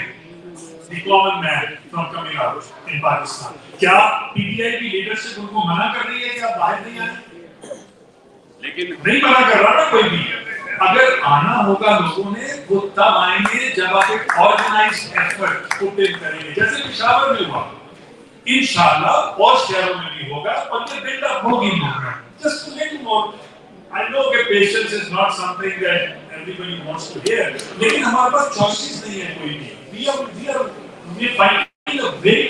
the common man from coming out in Pakistan? क्या पीटीआई की लीडरशिप उनको मना कर रही है कि आप बाहर नहीं आए? लेकिन नहीं मना कर रहा ना कोई भी। अगर आना होगा लोगों ने, वो तब आएंगे जब आप एक ऑर्गेनाइज्ड एफर्ट पुट इन करेंगे, जैसे पिशावर में हुआ, इंशाल्लाह और शहरों में भी होगा और ये बिल्डअप होगी movement. Just to make more, I know कि patience is not something that everybody wants to hear, लेकिन हमारे पास चॉइसेस नहीं है कोई भी। We are fighting a very